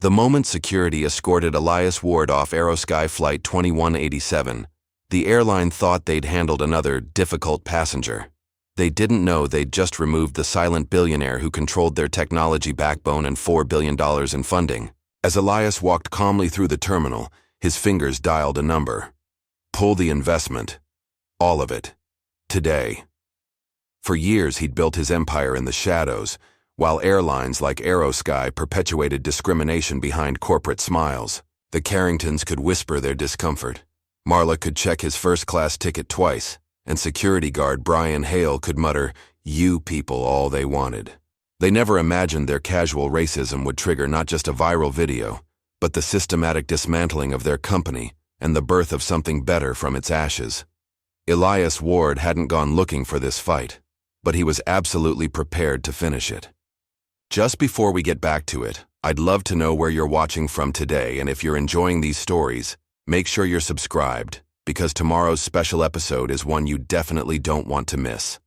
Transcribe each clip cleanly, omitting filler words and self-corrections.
The moment security escorted Elias Ward off AeroSky Flight 2187, the airline thought they'd handled another difficult passenger. They didn't know they'd just removed the silent billionaire who controlled their technology backbone and $4 billion in funding. As Elias walked calmly through the terminal, his fingers dialed a number. Pull the investment. All of it. Today. For years he'd built his empire in the shadows, while airlines like AeroSky perpetuated discrimination behind corporate smiles. The Carringtons could whisper their discomfort. Marla could check his first-class ticket twice, and security guard Bryan Hale could mutter, "You people," all they wanted. They never imagined their casual racism would trigger not just a viral video, but the systematic dismantling of their company and the birth of something better from its ashes. Elias Ward hadn't gone looking for this fight, but he was absolutely prepared to finish it. Just before we get back to it, I'd love to know where you're watching from today, and if you're enjoying these stories, make sure you're subscribed, because tomorrow's special episode is one you definitely don't want to miss.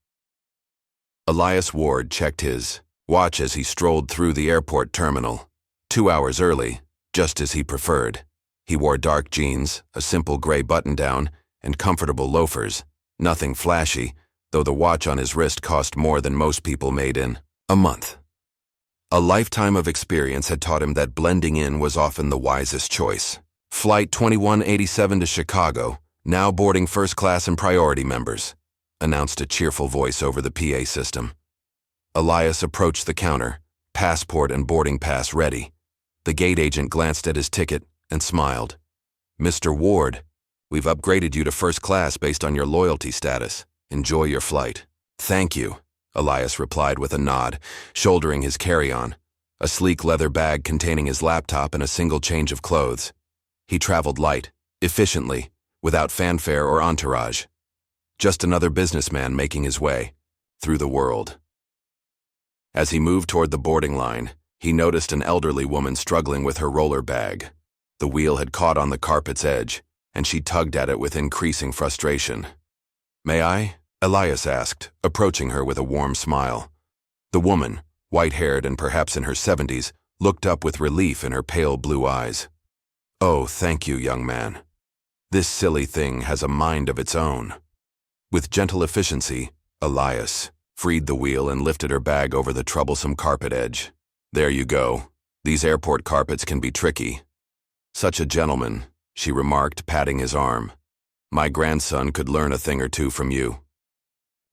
Elias Ward checked his watch as he strolled through the airport terminal. 2 hours early, just as he preferred. He wore dark jeans, a simple gray button-down, and comfortable loafers. Nothing flashy, though the watch on his wrist cost more than most people made in a month. A lifetime of experience had taught him that blending in was often the wisest choice. Flight 2187 to Chicago, now boarding first class and priority members, announced a cheerful voice over the PA system. Elias approached the counter, passport and boarding pass ready. The gate agent glanced at his ticket and smiled. "Mr. Ward, we've upgraded you to first class based on your loyalty status. Enjoy your flight." "Thank you," Elias replied with a nod, shouldering his carry-on, a sleek leather bag containing his laptop and a single change of clothes. He traveled light, efficiently, without fanfare or entourage. Just another businessman making his way through the world. As he moved toward the boarding line, he noticed an elderly woman struggling with her roller bag. The wheel had caught on the carpet's edge, and she tugged at it with increasing frustration. "May I?" Elias asked, approaching her with a warm smile. The woman, white-haired and perhaps in her 70s, looked up with relief in her pale blue eyes. "Oh, thank you, young man. This silly thing has a mind of its own." With gentle efficiency, Elias freed the wheel and lifted her bag over the troublesome carpet edge. "There you go. These airport carpets can be tricky." "Such a gentleman," she remarked, patting his arm. "My grandson could learn a thing or two from you."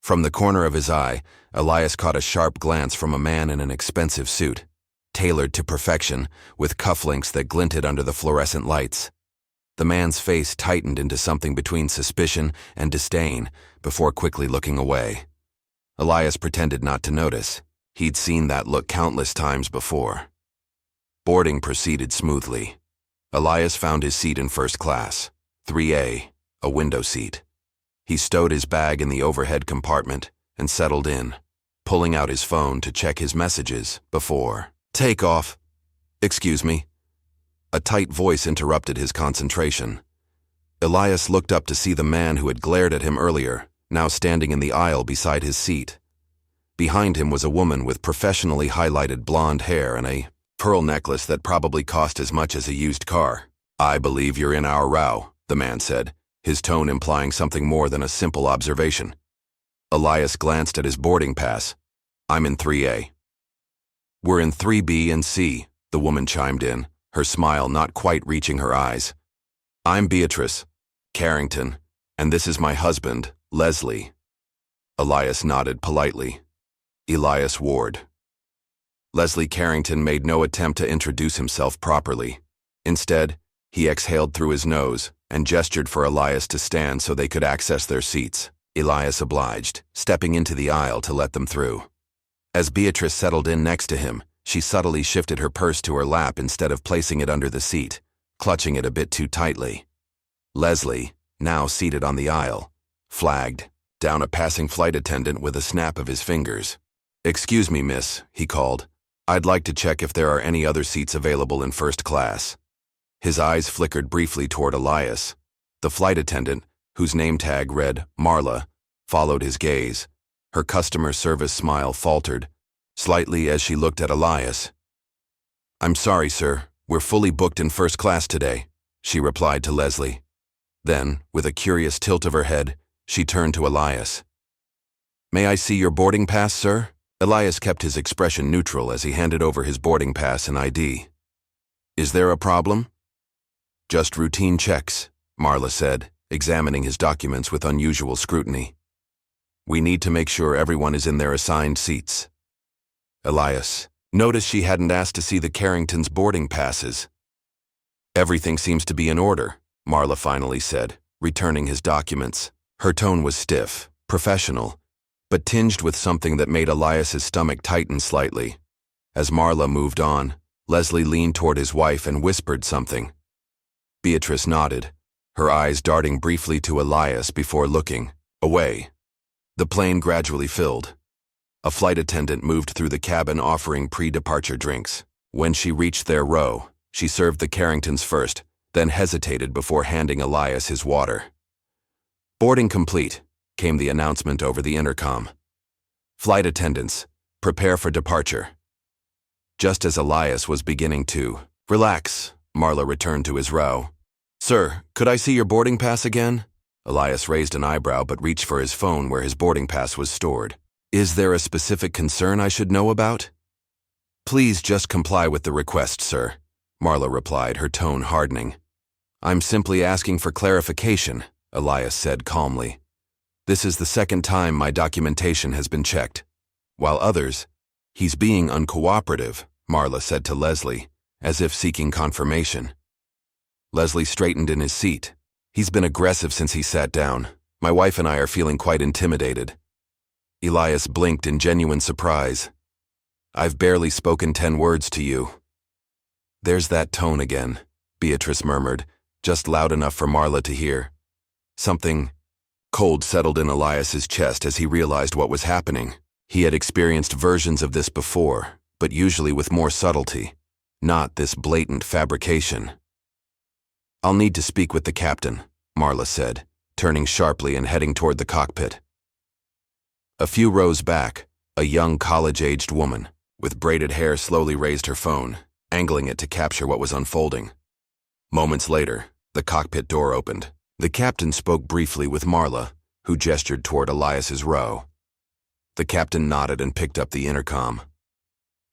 From the corner of his eye, Elias caught a sharp glance from a man in an expensive suit, tailored to perfection, with cufflinks that glinted under the fluorescent lights. The man's face tightened into something between suspicion and disdain before quickly looking away. Elias pretended not to notice. He'd seen that look countless times before. Boarding proceeded smoothly. Elias found his seat in first class, 3A, a window seat. He stowed his bag in the overhead compartment and settled in, pulling out his phone to check his messages before takeoff. "Excuse me." A tight voice interrupted his concentration. Elias looked up to see the man who had glared at him earlier, now standing in the aisle beside his seat. Behind him was a woman with professionally highlighted blonde hair and a pearl necklace that probably cost as much as a used car. "I believe you're in our row," the man said, his tone implying something more than a simple observation. Elias glanced at his boarding pass. "I'm in 3A. "We're in 3B and C, the woman chimed in, her smile not quite reaching her eyes. "I'm Beatrice Carrington, and this is my husband, Leslie." Elias nodded politely. "Elias Ward." Leslie Carrington made no attempt to introduce himself properly. Instead, he exhaled through his nose and gestured for Elias to stand so they could access their seats. Elias obliged, stepping into the aisle to let them through. As Beatrice settled in next to him, she subtly shifted her purse to her lap instead of placing it under the seat, clutching it a bit too tightly. Leslie, now seated on the aisle, flagged down a passing flight attendant with a snap of his fingers. "Excuse me, miss," he called. "I'd like to check if there are any other seats available in first class." His eyes flickered briefly toward Elias. The flight attendant, whose name tag read Marla, followed his gaze. Her customer service smile faltered slightly as she looked at Elias. "I'm sorry, sir, "We're fully booked in first class today," she replied to Leslie. Then, with a curious tilt of her head, she turned to Elias. "May I see your boarding pass, sir?" Elias kept his expression neutral as he handed over his boarding pass and ID. "Is there a problem?" "Just routine checks," Marla said, examining his documents with unusual scrutiny. "We need to make sure everyone is in their assigned seats." Elias noticed she hadn't asked to see the Carringtons' boarding passes. "Everything seems to be in order," Marla finally said, returning his documents. Her tone was stiff, professional, but tinged with something that made Elias's stomach tighten slightly. As Marla moved on, Leslie leaned toward his wife and whispered something. Beatrice nodded, her eyes darting briefly to Elias before looking away. The plane gradually filled. A flight attendant moved through the cabin offering pre-departure drinks. When she reached their row, she served the Carringtons first, then hesitated before handing Elias his water. "Boarding complete," came the announcement over the intercom. "Flight attendants, prepare for departure." Just as Elias was beginning to relax, Marla returned to his row. "Sir, could I see your boarding pass again?" Elias raised an eyebrow but reached for his phone where his boarding pass was stored. "Is there a specific concern I should know about?" "Please just comply with the request, sir," Marla replied, her tone hardening. "I'm simply asking for clarification," Elias said calmly. "This is the second time my documentation has been checked. While others, he's being uncooperative," Marla said to Leslie, as if seeking confirmation. Leslie straightened in his seat. "He's been aggressive since he sat down. My wife and I are feeling quite intimidated." Elias blinked in genuine surprise. "I've barely spoken 10 words to you." "There's that tone again," Beatrice murmured, just loud enough for Marla to hear. Something cold settled in Elias's chest as he realized what was happening. He had experienced versions of this before, but usually with more subtlety, not this blatant fabrication. "I'll need to speak with the captain," Marla said, turning sharply and heading toward the cockpit. A few rows back, a young college-aged woman with braided hair slowly raised her phone, angling it to capture what was unfolding. Moments later, the cockpit door opened. The captain spoke briefly with Marla, who gestured toward Elias's row. The captain nodded and picked up the intercom.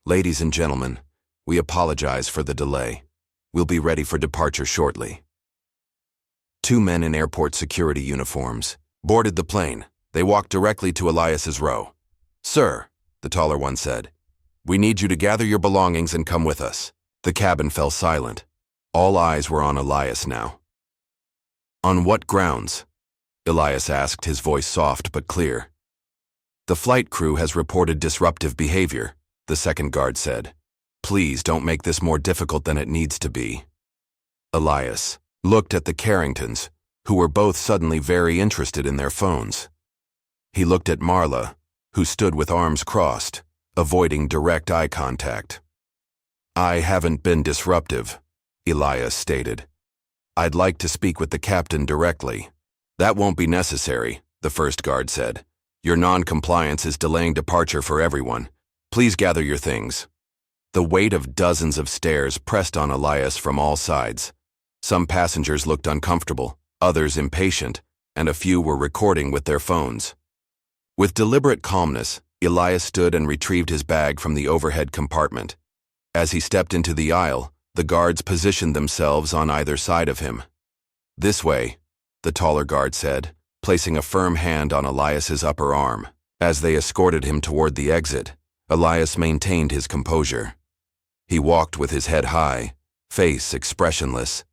"Ladies and gentlemen, we apologize for the delay. We'll be ready for departure shortly." 2 men in airport security uniforms boarded the plane. They walked directly to Elias's row. "Sir," the taller one said, "we need you to gather your belongings and come with us." The cabin fell silent. All eyes were on Elias now. "On what grounds?" Elias asked, his voice soft but clear. "The flight crew has reported disruptive behavior," the second guard said. "Please don't make this more difficult than it needs to be." Elias looked at the Carringtons, who were both suddenly very interested in their phones. He looked at Marla, who stood with arms crossed, avoiding direct eye contact. "I haven't been disruptive," Elias stated. "I'd like to speak with the captain directly." "That won't be necessary," the first guard said. "Your non-compliance is delaying departure for everyone. Please gather your things." The weight of dozens of stares pressed on Elias from all sides. Some passengers looked uncomfortable, others impatient, and a few were recording with their phones. With deliberate calmness, Elias stood and retrieved his bag from the overhead compartment. As he stepped into the aisle, the guards positioned themselves on either side of him. "This way," the taller guard said, placing a firm hand on Elias's upper arm. As they escorted him toward the exit, Elias maintained his composure. He walked with his head high, face expressionless,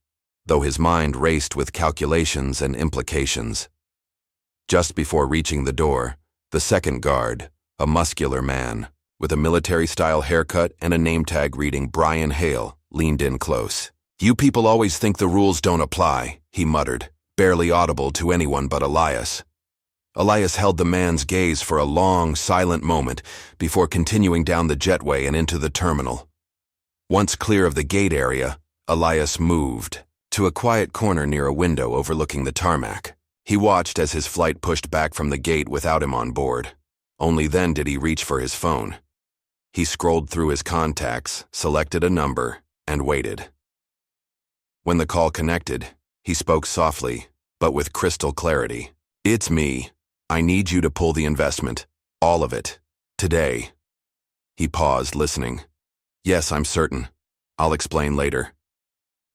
though his mind raced with calculations and implications. Just before reaching the door, the second guard, a muscular man, with a military-style haircut and a name tag reading Bryan Hale, leaned in close. "You people always think the rules don't apply," he muttered, barely audible to anyone but Elias. Elias held the man's gaze for a long, silent moment before continuing down the jetway and into the terminal. Once clear of the gate area, Elias moved to a quiet corner near a window overlooking the tarmac. He watched as his flight pushed back from the gate without him on board. Only then did he reach for his phone. He scrolled through his contacts, selected a number, and waited. When the call connected, he spoke softly, but with crystal clarity. "It's me. I need you to pull the investment. All of it. Today." He paused, listening. "Yes, I'm certain. I'll explain later."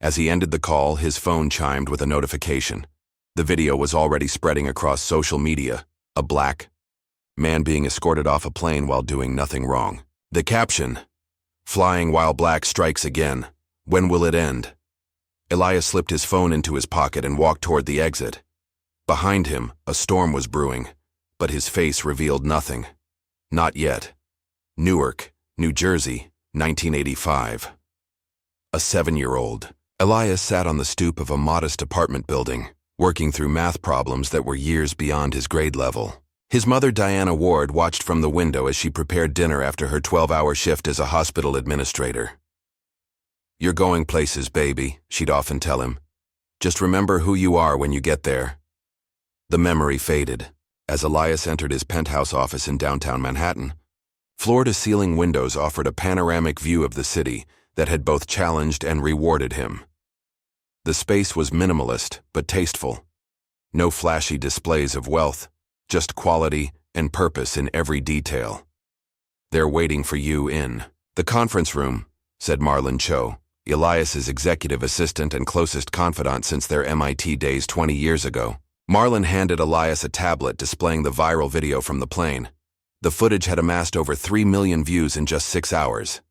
As he ended the call, his phone chimed with a notification. The video was already spreading across social media. A black man being escorted off a plane while doing nothing wrong. The caption, "Flying while black strikes again. When will it end?" Elias slipped his phone into his pocket and walked toward the exit. Behind him, a storm was brewing, but his face revealed nothing. Not yet. Newark, New Jersey, 1985. A 7-year-old. Elias sat on the stoop of a modest apartment building, working through math problems that were years beyond his grade level. His mother, Diana Ward, watched from the window as she prepared dinner after her 12-hour shift as a hospital administrator. "You're going places, baby," she'd often tell him. "Just remember who you are when you get there." The memory faded as Elias entered his penthouse office in downtown Manhattan. Floor-to-ceiling windows offered a panoramic view of the city that had both challenged and rewarded him. The space was minimalist but tasteful. No flashy displays of wealth, just quality and purpose in every detail. "They're waiting for you in the conference room," said Marla Cho, Elias's executive assistant and closest confidant since their MIT days 20 years ago. Marla handed Elias a tablet displaying the viral video from the plane. The footage had amassed over 3 million views in just 6 hours.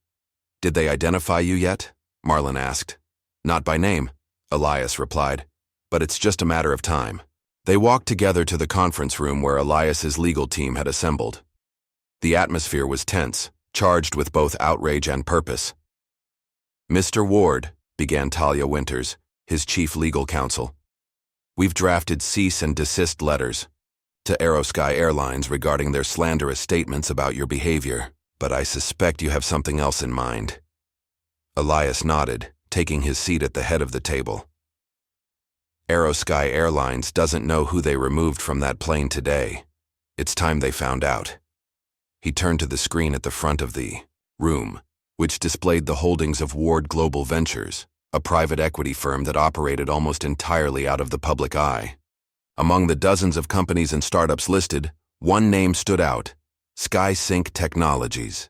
"Did they identify you yet?" Marla asked. "Not by name," Elias replied, "but it's just a matter of time." They walked together to the conference room where Elias's legal team had assembled. The atmosphere was tense, charged with both outrage and purpose. "Mr. Ward," began Talia Winters, his chief legal counsel, "we've drafted cease and desist letters to AeroSky Airlines regarding their slanderous statements about your behavior, but I suspect you have something else in mind." Elias nodded, taking his seat at the head of the table. "AeroSky Airlines doesn't know who they removed from that plane today. It's time they found out." He turned to the screen at the front of the room, which displayed the holdings of Ward Global Ventures, a private equity firm that operated almost entirely out of the public eye. Among the dozens of companies and startups listed, one name stood out: SkySync Technologies.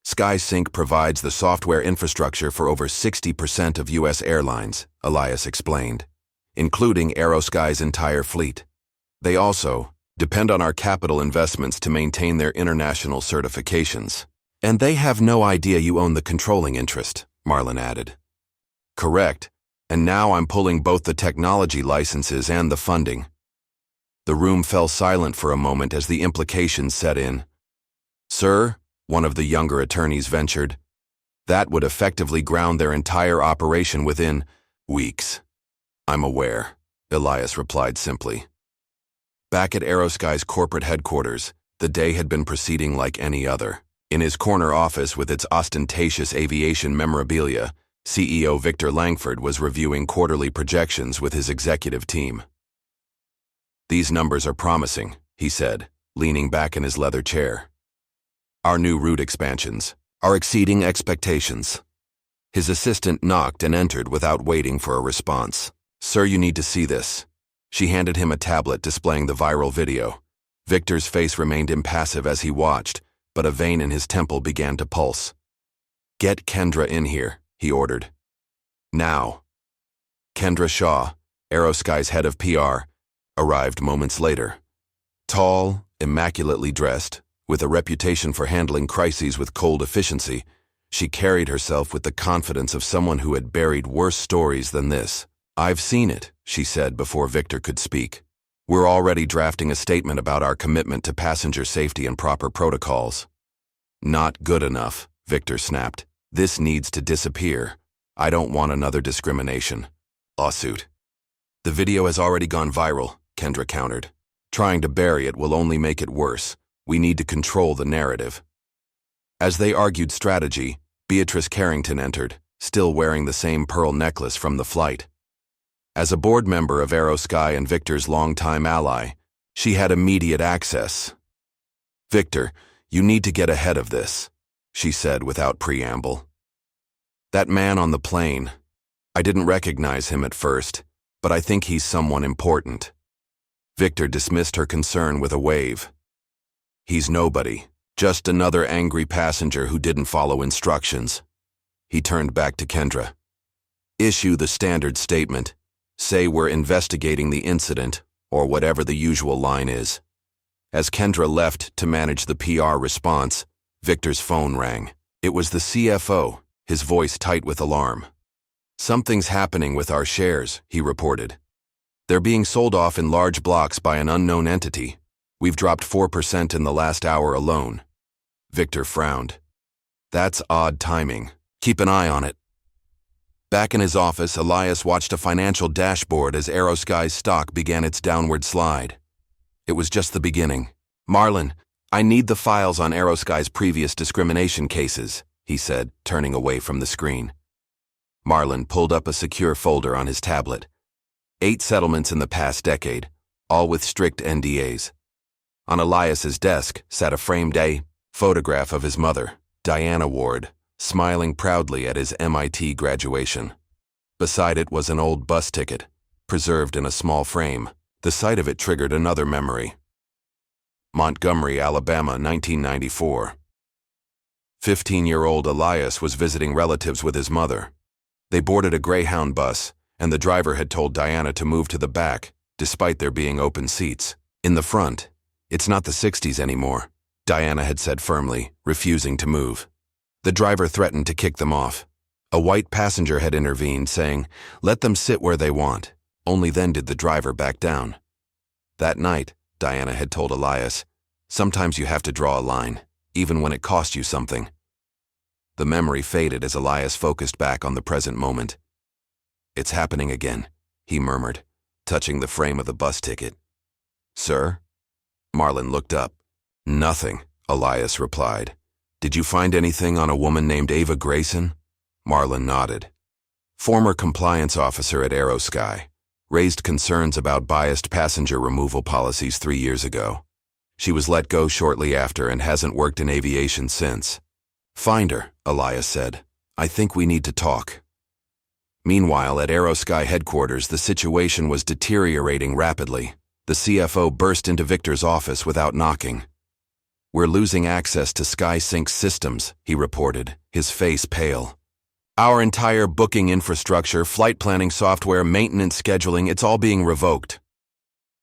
SkySync provides the software infrastructure for over 60% of U.S. airlines, Elias explained, including AeroSky's entire fleet. They also depend on our capital investments to maintain their international certifications. "And they have no idea you own the controlling interest," Marla added. "Correct, and now I'm pulling both the technology licenses and the funding." The room fell silent for a moment as the implications set in. "Sir," one of the younger attorneys ventured, "that would effectively ground their entire operation within weeks." "I'm aware," Elias replied simply. Back at AeroSky's corporate headquarters, the day had been proceeding like any other. In his corner office with its ostentatious aviation memorabilia, CEO Victor Langford was reviewing quarterly projections with his executive team. "These numbers are promising," he said, leaning back in his leather chair. "Our new route expansions are exceeding expectations." His assistant knocked and entered without waiting for a response. "Sir, you need to see this." She handed him a tablet displaying the viral video. Victor's face remained impassive as he watched, but a vein in his temple began to pulse. "Get Kendra in here," he ordered. "Now." Kendra Shaw, AeroSky's head of PR, arrived moments later. Tall, immaculately dressed, with a reputation for handling crises with cold efficiency, she carried herself with the confidence of someone who had buried worse stories than this. "I've seen it," she said before Victor could speak. "We're already drafting a statement about our commitment to passenger safety and proper protocols." "Not good enough," Victor snapped. "This needs to disappear. I don't want another discrimination lawsuit." "The video has already gone viral," Kendra countered. "Trying to bury it will only make it worse. We need to control the narrative." As they argued strategy, Beatrice Carrington entered, still wearing the same pearl necklace from the flight. As a board member of AeroSky and Victor's longtime ally, she had immediate access. "Victor, you need to get ahead of this," she said without preamble. That man on the plane. I didn't recognize him at first, but I think he's someone important. Victor dismissed her concern with a wave. He's nobody, just another angry passenger who didn't follow instructions. He turned back to Kendra. Issue the standard statement. Say we're investigating the incident, or whatever the usual line is. As Kendra left to manage the PR response, Victor's phone rang. It was the CFO, his voice tight with alarm. Something's happening with our shares, he reported. They're being sold off in large blocks by an unknown entity. We've dropped 4% in the last hour alone. Victor frowned. That's odd timing. Keep an eye on it. Back in his office, Elias watched a financial dashboard as AeroSky's stock began its downward slide. It was just the beginning. Marlin, I need the files on AeroSky's previous discrimination cases, he said, turning away from the screen. Marlin pulled up a secure folder on his tablet. 8 settlements in the past decade, all with strict NDAs. On Elias's desk sat a framed photograph of his mother, Diana Ward, smiling proudly at his MIT graduation. Beside it was an old bus ticket, preserved in a small frame. The sight of it triggered another memory. Montgomery, Alabama, 1994. 15-year-old Elias was visiting relatives with his mother. They boarded a Greyhound bus, and the driver had told Diana to move to the back, despite there being open seats. In the front, it's not the 60s anymore, Diana had said firmly, refusing to move. The driver threatened to kick them off. A white passenger had intervened, saying, "Let them sit where they want." Only then did the driver back down. That night, Diana had told Elias, sometimes you have to draw a line, even when it cost you something. The memory faded as Elias focused back on the present moment. It's happening again, he murmured, touching the frame of the bus ticket. Sir? Marlin looked up. Nothing, Elias replied. Did you find anything on a woman named Ava Grayson? Marlin nodded. Former compliance officer at AeroSky. Raised concerns about biased passenger removal policies 3 years ago. She was let go shortly after and hasn't worked in aviation since. Find her, Elias said. I think we need to talk. Meanwhile, at AeroSky headquarters, the situation was deteriorating rapidly. The CFO burst into Victor's office without knocking. We're losing access to SkySync's systems, he reported, his face pale. Our entire booking infrastructure, flight planning software, maintenance scheduling, it's all being revoked.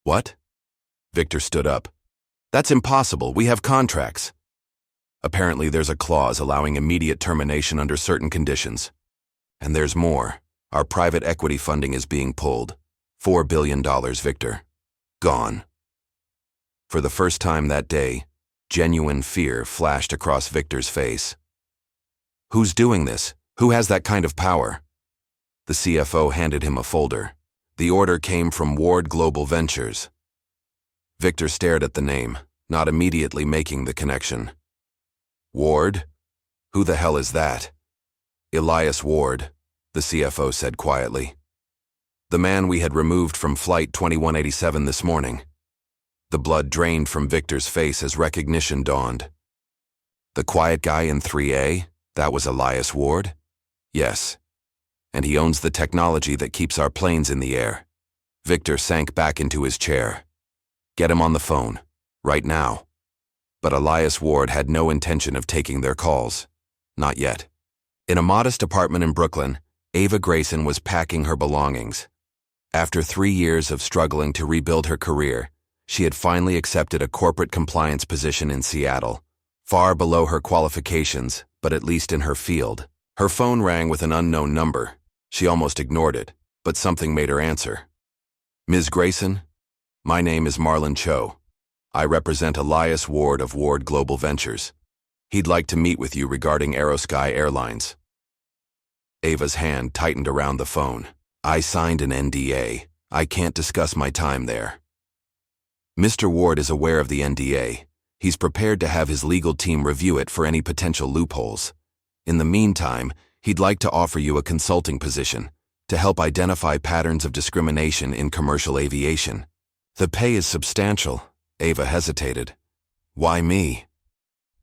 What? Victor stood up. That's impossible. We have contracts. Apparently there's a clause allowing immediate termination under certain conditions. And there's more. Our private equity funding is being pulled. $4 billion, Victor. Gone. For the first time that day, genuine fear flashed across Victor's face. Who's doing this? Who has that kind of power? The CFO handed him a folder. The order came from Ward Global Ventures. Victor stared at the name, not immediately making the connection. Ward? Who the hell is that? Elias Ward, the CFO said quietly. The man we had removed from Flight 2187 this morning. The blood drained from Victor's face as recognition dawned. The quiet guy in 3A? That was Elias Ward? Yes. And he owns the technology that keeps our planes in the air. Victor sank back into his chair. Get him on the phone. Right now. But Elias Ward had no intention of taking their calls. Not yet. In a modest apartment in Brooklyn, Ava Grayson was packing her belongings. After 3 years of struggling to rebuild her career, she had finally accepted a corporate compliance position in Seattle, far below her qualifications, but at least in her field. Her phone rang with an unknown number. She almost ignored it, but something made her answer. Ms. Grayson, my name is Marlon Cho. I represent Elias Ward of Ward Global Ventures. He'd like to meet with you regarding AeroSky Airlines. Ava's hand tightened around the phone. I signed an NDA. I can't discuss my time there. Mr. Ward is aware of the NDA. He's prepared to have his legal team review it for any potential loopholes. In the meantime, he'd like to offer you a consulting position to help identify patterns of discrimination in commercial aviation. The pay is substantial. Ava hesitated. Why me?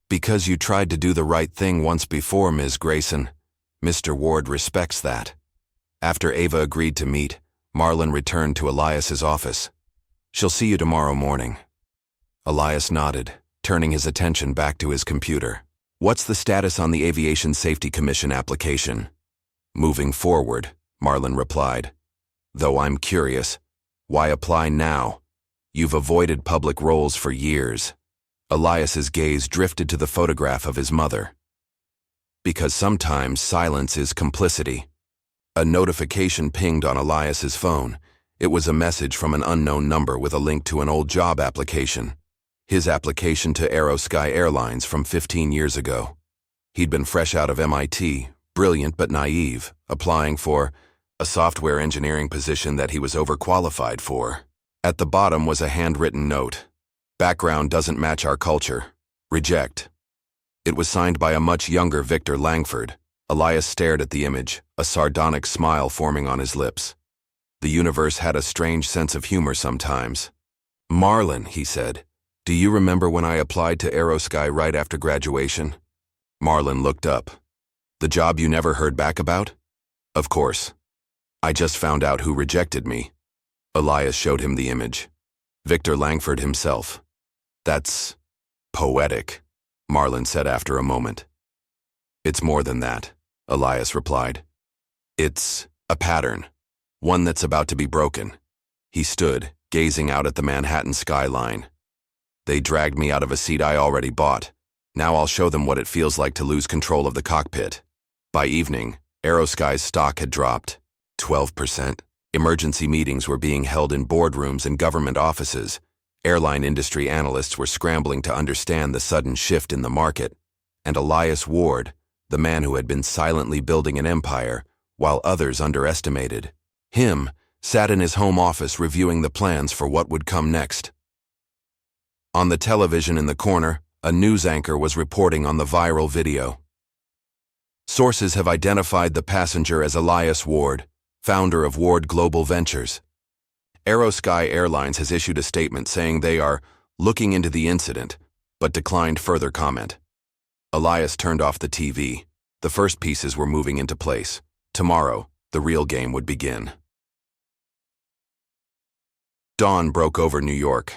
Because you tried to do the right thing once before, Ms. Grayson. Mr. Ward respects that. After Ava agreed to meet, Marlon returned to Elias's office. She'll see you tomorrow morning. Elias nodded, turning his attention back to his computer. What's the status on the Aviation Safety Commission application? Moving forward, Marlon replied. Though I'm curious, why apply now? You've avoided public roles for years. Elias's gaze drifted to the photograph of his mother. Because sometimes silence is complicity. A notification pinged on Elias's phone. It was a message from an unknown number with a link to an old job application. His application to AeroSky Airlines from 15 years ago. He'd been fresh out of MIT, brilliant but naive, applying for a software engineering position that he was overqualified for. At the bottom was a handwritten note. Background doesn't match our culture. Reject. It was signed by a much younger Victor Langford. Elias stared at the image, a sardonic smile forming on his lips. The universe had a strange sense of humor sometimes. Marlon, he said, do you remember when I applied to AeroSky right after graduation? Marlon looked up. The job you never heard back about? Of course. I just found out who rejected me. Elias showed him the image. Victor Langford himself. That's poetic, Marlon said after a moment. It's more than that, Elias replied. It's a pattern, one that's about to be broken. He stood, gazing out at the Manhattan skyline. They dragged me out of a seat I already bought. Now I'll show them what it feels like to lose control of the cockpit. By evening, AeroSky's stock had dropped 12%. Emergency meetings were being held in boardrooms and government offices. Airline industry analysts were scrambling to understand the sudden shift in the market. And Elias Ward, the man who had been silently building an empire, while others underestimated him, sat in his home office reviewing the plans for what would come next. On the television in the corner, a news anchor was reporting on the viral video. Sources have identified the passenger as Elias Ward, founder of Ward Global Ventures. AeroSky Airlines has issued a statement saying they are looking into the incident, but declined further comment. Elias turned off the TV. The first pieces were moving into place. Tomorrow, the real game would begin. Dawn broke over New York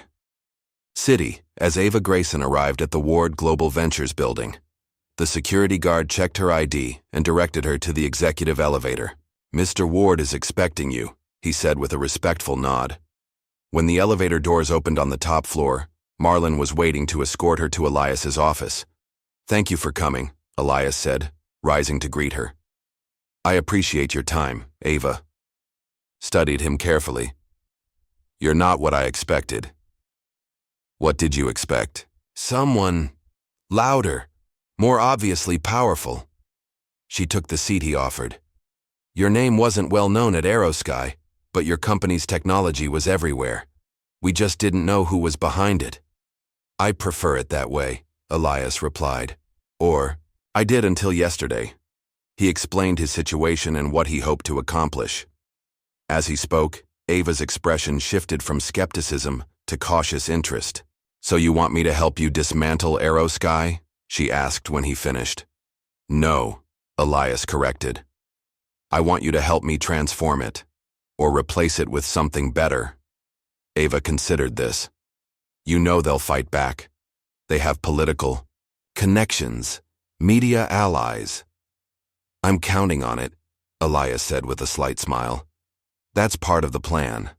City as Ava Grayson arrived at the Ward Global Ventures building. The security guard checked her ID and directed her to the executive elevator. Mr. Ward is expecting you, he said with a respectful nod. When the elevator doors opened on the top floor, Marlon was waiting to escort her to Elias's office. Thank you for coming, Elias said, rising to greet her. I appreciate your time, Ava. Studied him carefully. You're not what I expected. What did you expect? Someone louder, more obviously powerful. She took the seat he offered. Your name wasn't well known at AeroSky, but your company's technology was everywhere. We just didn't know who was behind it. I prefer it that way, Elias replied. Or, I did until yesterday. He explained his situation and what he hoped to accomplish. As he spoke, Ava's expression shifted from skepticism to cautious interest. So you want me to help you dismantle AeroSky? She asked when he finished. No, Elias corrected. I want you to help me transform it, or replace it with something better. Ava considered this. You know they'll fight back. They have political connections, media allies. I'm counting on it, Elias said with a slight smile. That's part of the plan.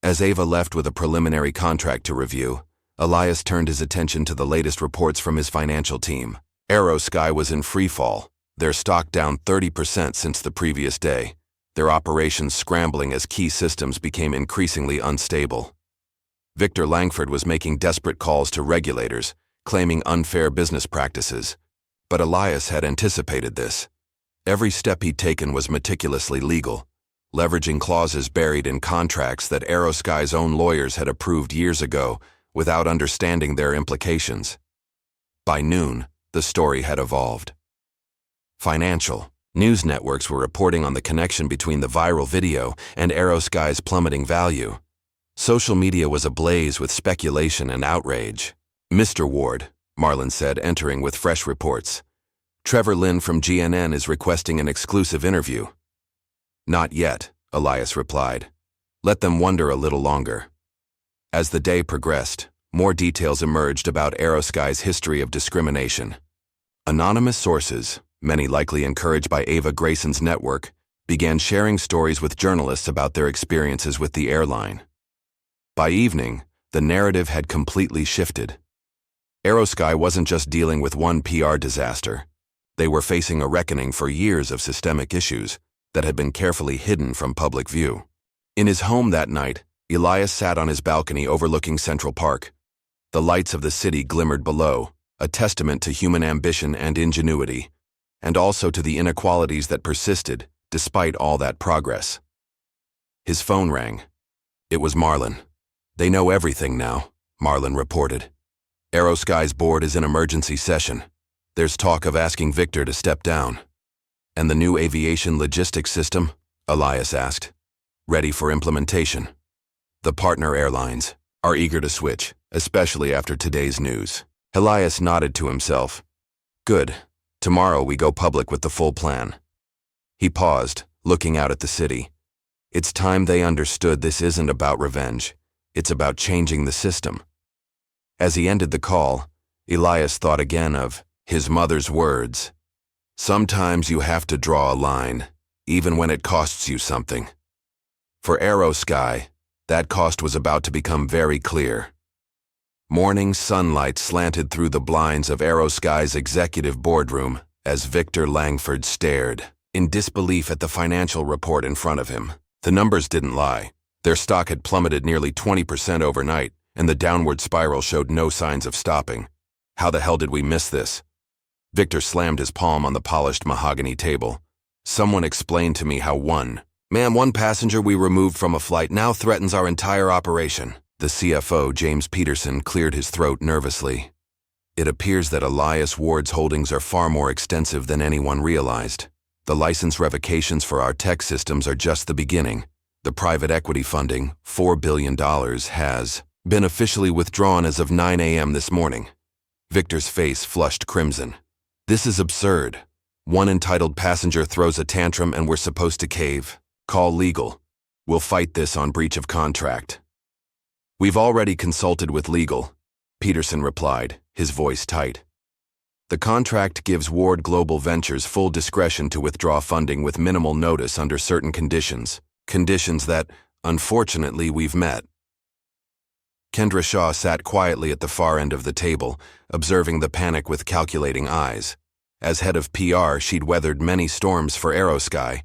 As Ava left with a preliminary contract to review, Elias turned his attention to the latest reports from his financial team. AeroSky was in freefall, their stock down 30% since the previous day, their operations scrambling as key systems became increasingly unstable. Victor Langford was making desperate calls to regulators, claiming unfair business practices. But Elias had anticipated this. Every step he'd taken was meticulously legal, leveraging clauses buried in contracts that AeroSky's own lawyers had approved years ago without understanding their implications. By noon, the story had evolved. Financial news networks were reporting on the connection between the viral video and AeroSky's plummeting value. Social media was ablaze with speculation and outrage. Mr. Ward, Marlon said, entering with fresh reports. Trevor Lynn from GNN is requesting an exclusive interview. Not yet, Elias replied. Let them wonder a little longer. As the day progressed, more details emerged about AeroSky's history of discrimination. Anonymous sources, many likely encouraged by Ava Grayson's network, began sharing stories with journalists about their experiences with the airline. By evening, the narrative had completely shifted. AeroSky wasn't just dealing with one PR disaster. They were facing a reckoning for years of systemic issues that had been carefully hidden from public view. In his home that night, Elias sat on his balcony overlooking Central Park. The lights of the city glimmered below, a testament to human ambition and ingenuity, and also to the inequalities that persisted despite all that progress. His phone rang. It was Marlin. They know everything now, Marlin reported. AeroSky's board is in emergency session. There's talk of asking Victor to step down. And the new aviation logistics system? Elias asked. Ready for implementation. The partner airlines are eager to switch, especially after today's news. Elias nodded to himself. Good. Tomorrow we go public with the full plan. He paused, looking out at the city. It's time they understood this isn't about revenge. It's about changing the system. As he ended the call, Elias thought again of his mother's words. Sometimes you have to draw a line, even when it costs you something. For AeroSky, that cost was about to become very clear. Morning sunlight slanted through the blinds of AeroSky's executive boardroom as Victor Langford stared, in disbelief at the financial report in front of him. The numbers didn't lie. Their stock had plummeted nearly 20% overnight, and the downward spiral showed no signs of stopping. How the hell did we miss this? Victor slammed his palm on the polished mahogany table. Someone explained to me how one passenger we removed from a flight now threatens our entire operation. The CFO, James Peterson, cleared his throat nervously. It appears that Elias Ward's holdings are far more extensive than anyone realized. The license revocations for our tech systems are just the beginning. The private equity funding, $4 billion, has been officially withdrawn as of 9 a.m. this morning. Victor's face flushed crimson. This is absurd. One entitled passenger throws a tantrum and we're supposed to cave. Call legal. We'll fight this on breach of contract. We've already consulted with legal, Peterson replied, his voice tight. The contract gives Ward Global Ventures full discretion to withdraw funding with minimal notice under certain conditions. Conditions that, unfortunately, we've met. Kendra Shaw sat quietly at the far end of the table, observing the panic with calculating eyes. As head of PR, she'd weathered many storms for AeroSky,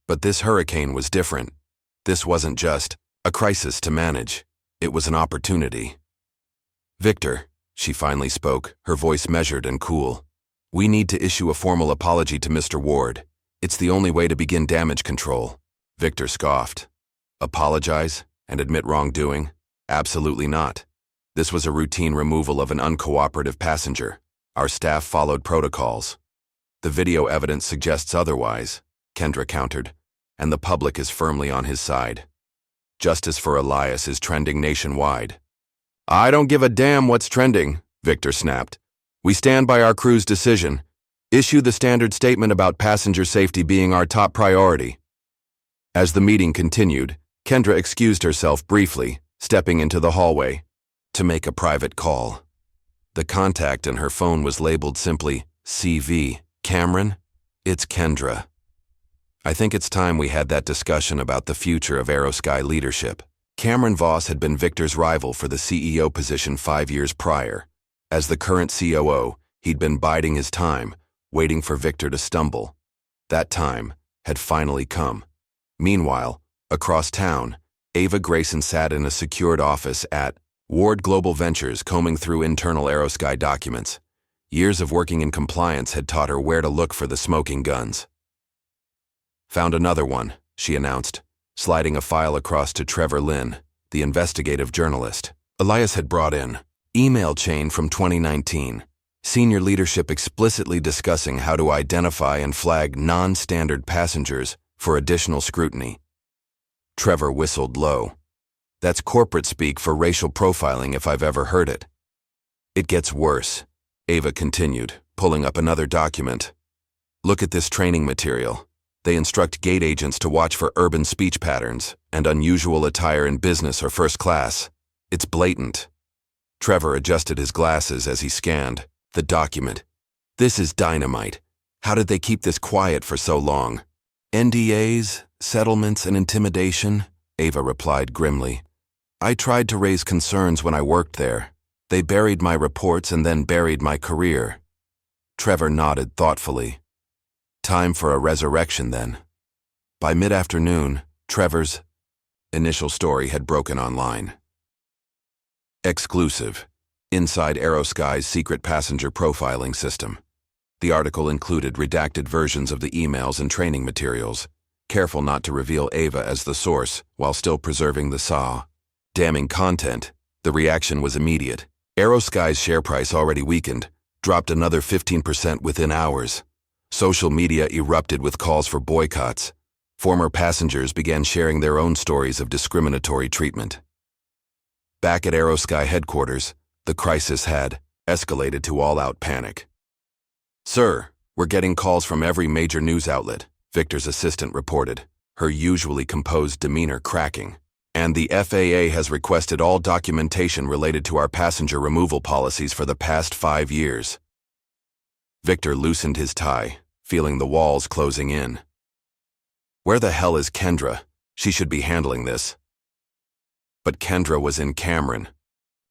but this hurricane was different. This wasn't just a crisis to manage. It was an opportunity. Victor, she finally spoke, her voice measured and cool. We need to issue a formal apology to Mr. Ward. It's the only way to begin damage control. Victor scoffed. Apologize and admit wrongdoing? Absolutely not. This was a routine removal of an uncooperative passenger. Our staff followed protocols. The video evidence suggests otherwise, Kendra countered, and the public is firmly on his side. Justice for Elias is trending nationwide. I don't give a damn what's trending, Victor snapped. We stand by our crew's decision. Issue the standard statement about passenger safety being our top priority. As the meeting continued, Kendra excused herself briefly, stepping into the hallway to make a private call. The contact in her phone was labeled simply CV. Cameron, it's Kendra. I think it's time we had that discussion about the future of AeroSky leadership. Cameron Voss had been Victor's rival for the CEO position 5 years prior. As the current COO, he'd been biding his time, waiting for Victor to stumble. That time had finally come. Meanwhile, across town, Ava Grayson sat in a secured office at Ward Global Ventures, combing through internal AeroSky documents. Years of working in compliance had taught her where to look for the smoking guns. Found another one, she announced, sliding a file across to Trevor Lynn, the investigative journalist. Elias had brought in email chain from 2019, senior leadership explicitly discussing how to identify and flag non-standard passengers for additional scrutiny. Trevor whistled low. That's corporate speak for racial profiling if I've ever heard it. It gets worse, Ava continued, pulling up another document. Look at this training material. They instruct gate agents to watch for urban speech patterns and unusual attire in business or first class. It's blatant. Trevor adjusted his glasses as he scanned the document. This is dynamite. How did they keep this quiet for so long? NDAs, settlements, and intimidation? Ava replied grimly. I tried to raise concerns when I worked there. They buried my reports and then buried my career. Trevor nodded thoughtfully. Time for a resurrection then. By mid-afternoon, Trevor's initial story had broken online. Exclusive. Inside AeroSky's secret passenger profiling system. The article included redacted versions of the emails and training materials, careful not to reveal Ava as the source while still preserving the SAW. Damning content. The reaction was immediate. AeroSky's share price, already weakened, dropped another 15% within hours. Social media erupted with calls for boycotts. Former passengers began sharing their own stories of discriminatory treatment. Back at AeroSky headquarters, the crisis had escalated to all-out panic. Sir, we're getting calls from every major news outlet, Victor's assistant reported, her usually composed demeanor cracking. And the FAA has requested all documentation related to our passenger removal policies for the past 5 years. Victor loosened his tie, feeling the walls closing in. Where the hell is Kendra? She should be handling this. But Kendra was in Cameron,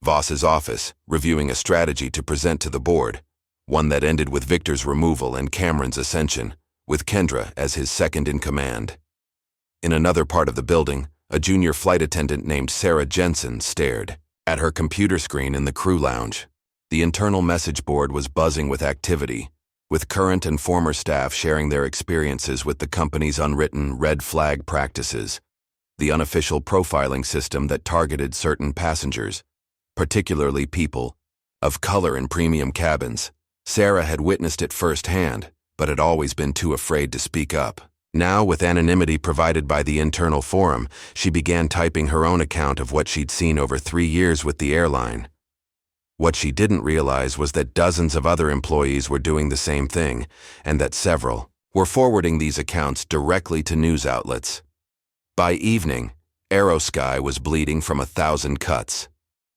Voss's office, reviewing a strategy to present to the board, one that ended with Victor's removal and Cameron's ascension, with Kendra as his second-in-command. In another part of the building, a junior flight attendant named Sarah Jensen stared at her computer screen in the crew lounge. The internal message board was buzzing with activity, with current and former staff sharing their experiences with the company's unwritten red flag practices, the unofficial profiling system that targeted certain passengers, particularly people of color in premium cabins. Sarah had witnessed it firsthand, but had always been too afraid to speak up. Now, with anonymity provided by the internal forum, she began typing her own account of what she'd seen over 3 years with the airline. What she didn't realize was that dozens of other employees were doing the same thing, and that several were forwarding these accounts directly to news outlets. By evening, AeroSky was bleeding from 1,000 cuts.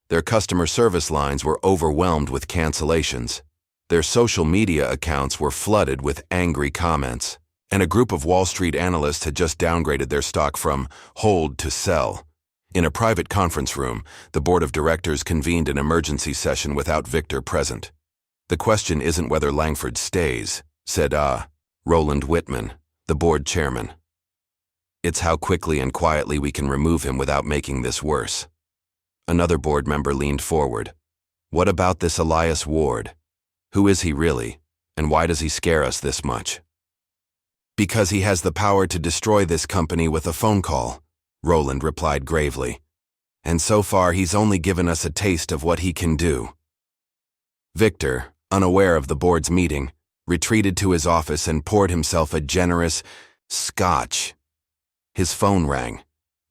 Their customer service lines were overwhelmed with cancellations. Their social media accounts were flooded with angry comments. And a group of Wall Street analysts had just downgraded their stock from hold to sell. In a private conference room, the board of directors convened an emergency session without Victor present. The question isn't whether Langford stays, said Roland Whitman, the board chairman. It's how quickly and quietly we can remove him without making this worse. Another board member leaned forward. What about this Elias Ward? Who is he really, and why does he scare us this much? Because he has the power to destroy this company with a phone call, Roland replied gravely. And so far he's only given us a taste of what he can do. Victor, unaware of the board's meeting, retreated to his office and poured himself a generous scotch. His phone rang.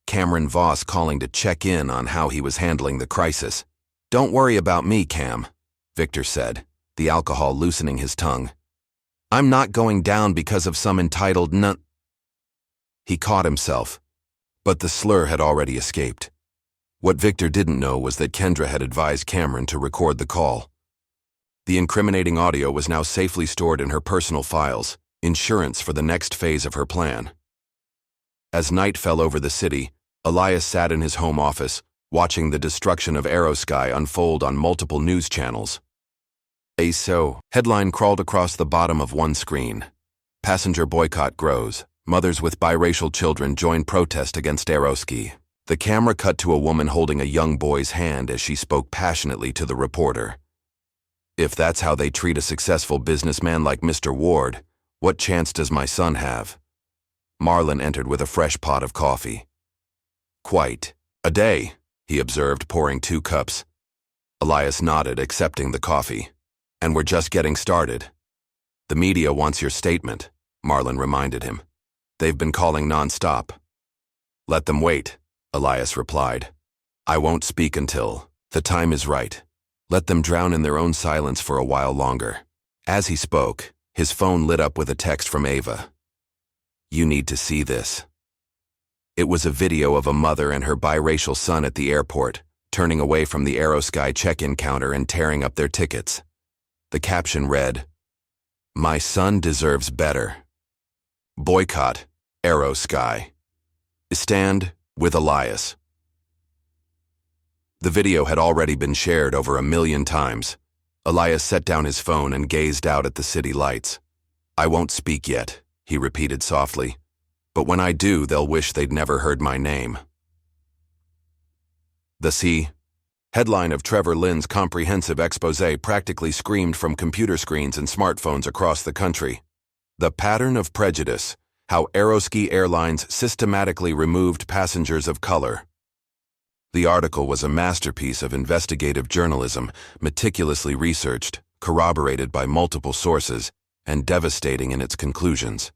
Cameron Voss calling to check in on how he was handling the crisis. Don't worry about me, Cam, Victor said, the alcohol loosening his tongue. I'm not going down because of some entitled He caught himself, but the slur had already escaped. What Victor didn't know was that Kendra had advised Cameron to record the call. The incriminating audio was now safely stored in her personal files, insurance for the next phase of her plan. As night fell over the city, Elias sat in his home office, watching the destruction of AeroSky unfold on multiple news channels. A headline crawled across the bottom of one screen. Passenger boycott grows. Mothers with biracial children join protest against AeroSky. The camera cut to a woman holding a young boy's hand as she spoke passionately to the reporter. If that's how they treat a successful businessman like Mr. Ward, what chance does my son have? Marlin entered with a fresh pot of coffee. Quite a day, he observed, pouring 2 cups. Elias nodded, accepting the coffee. And we're just getting started. The media wants your statement, Marlin reminded him. They've been calling non-stop. Let them wait, Elias replied. I won't speak until the time is right. Let them drown in their own silence for a while longer. As he spoke, His phone lit up with a text from Ava. "You need to see this." It was a video of a mother and her biracial son at the airport, turning away from the AeroSky check-in counter and tearing up their tickets. The caption read, "My son deserves better. Boycott AeroSky. Stand with Elias." The video had already been shared over 1 million times. Elias set down his phone and gazed out at the city lights. "I won't speak yet," he repeated softly. "But when I do, they'll wish they'd never heard my name." The C. Headline of Trevor Lynn's comprehensive exposé practically screamed from computer screens and smartphones across the country. "The Pattern of Prejudice: How AeroSky Airlines Systematically Removed Passengers of Color." The article was a masterpiece of investigative journalism, meticulously researched, corroborated by multiple sources, and devastating in its conclusions.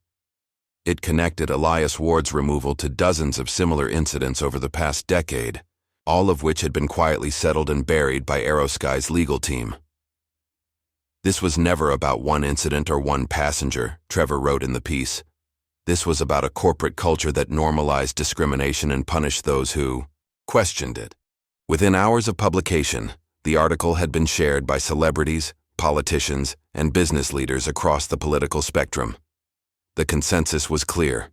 It connected Elias Ward's removal to dozens of similar incidents over the past decade, all of which had been quietly settled and buried by AeroSky's legal team. "This was never about one incident or one passenger," Trevor wrote in the piece. "This was about a corporate culture that normalized discrimination and punished those who questioned it." Within hours of publication, the article had been shared by celebrities, politicians, and business leaders across the political spectrum. The consensus was clear: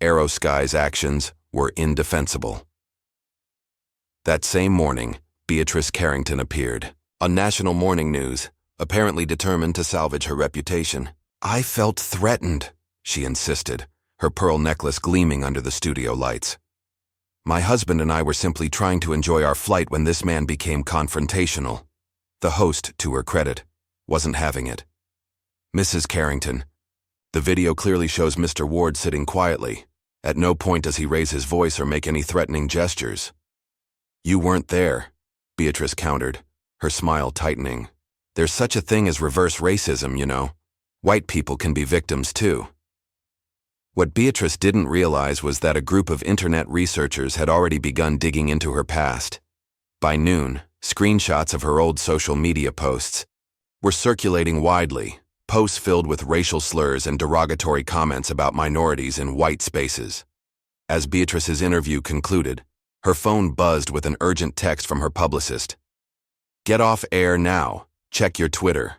AeroSky's actions were indefensible. That same morning, Beatrice Carrington appeared on national morning news, apparently determined to salvage her reputation. "I felt threatened," she insisted, her pearl necklace gleaming under the studio lights. "My husband and I were simply trying to enjoy our flight when this man became confrontational." The host, to her credit, wasn't having it. "Mrs. Carrington." The video clearly shows Mr. Ward sitting quietly. At no point does he raise his voice or make any threatening gestures. "You weren't there," Beatrice countered, her smile tightening. "There's such a thing as reverse racism, you know. White people can be victims too." What Beatrice didn't realize was that a group of internet researchers had already begun digging into her past. By noon, screenshots of her old social media posts were circulating widely, posts filled with racial slurs and derogatory comments about minorities in white spaces. As Beatrice's interview concluded, her phone buzzed with an urgent text from her publicist. "Get off air now. Check your Twitter."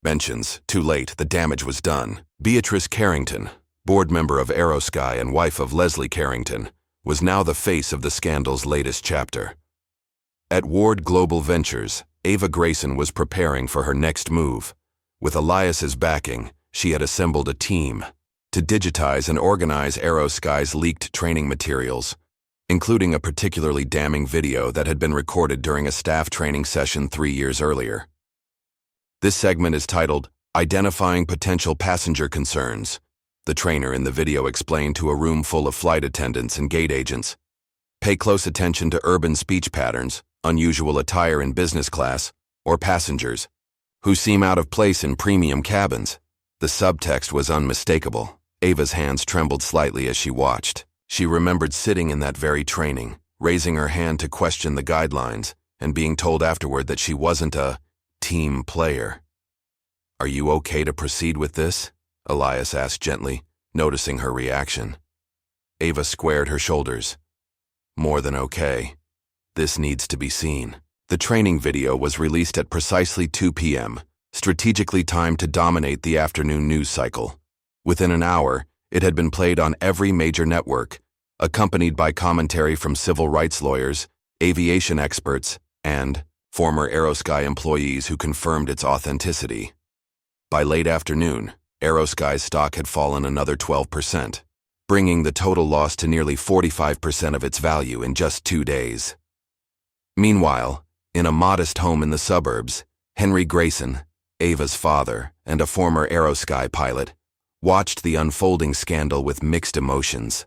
Mentions, too late, the damage was done. Beatrice Carrington, board member of AeroSky and wife of Leslie Carrington, was now the face of the scandal's latest chapter. At Ward Global Ventures, Ava Grayson was preparing for her next move. With Elias's backing, she had assembled a team to digitize and organize AeroSky's leaked training materials, including a particularly damning video that had been recorded during a staff training session 3 years earlier. This segment is titled, "Identifying Potential Passenger Concerns." The trainer in the video explained to a room full of flight attendants and gate agents, "Pay close attention to urban speech patterns, unusual attire in business class, or passengers who seem out of place in premium cabins." The subtext was unmistakable. Ava's hands trembled slightly as she watched. She remembered sitting in that very training, raising her hand to question the guidelines, and being told afterward that she wasn't a team player. "Are you okay to proceed with this?" Elias asked gently, noticing her reaction. Ava squared her shoulders. "More than okay. This needs to be seen." The training video was released at precisely 2 p.m., strategically timed to dominate the afternoon news cycle. Within an hour, it had been played on every major network, accompanied by commentary from civil rights lawyers, aviation experts, and former AeroSky employees who confirmed its authenticity. By late afternoon, AeroSky's stock had fallen another 12%, bringing the total loss to nearly 45% of its value in just 2 days. Meanwhile, in a modest home in the suburbs, Henry Grayson, Ava's father and a former AeroSky pilot, watched the unfolding scandal with mixed emotions.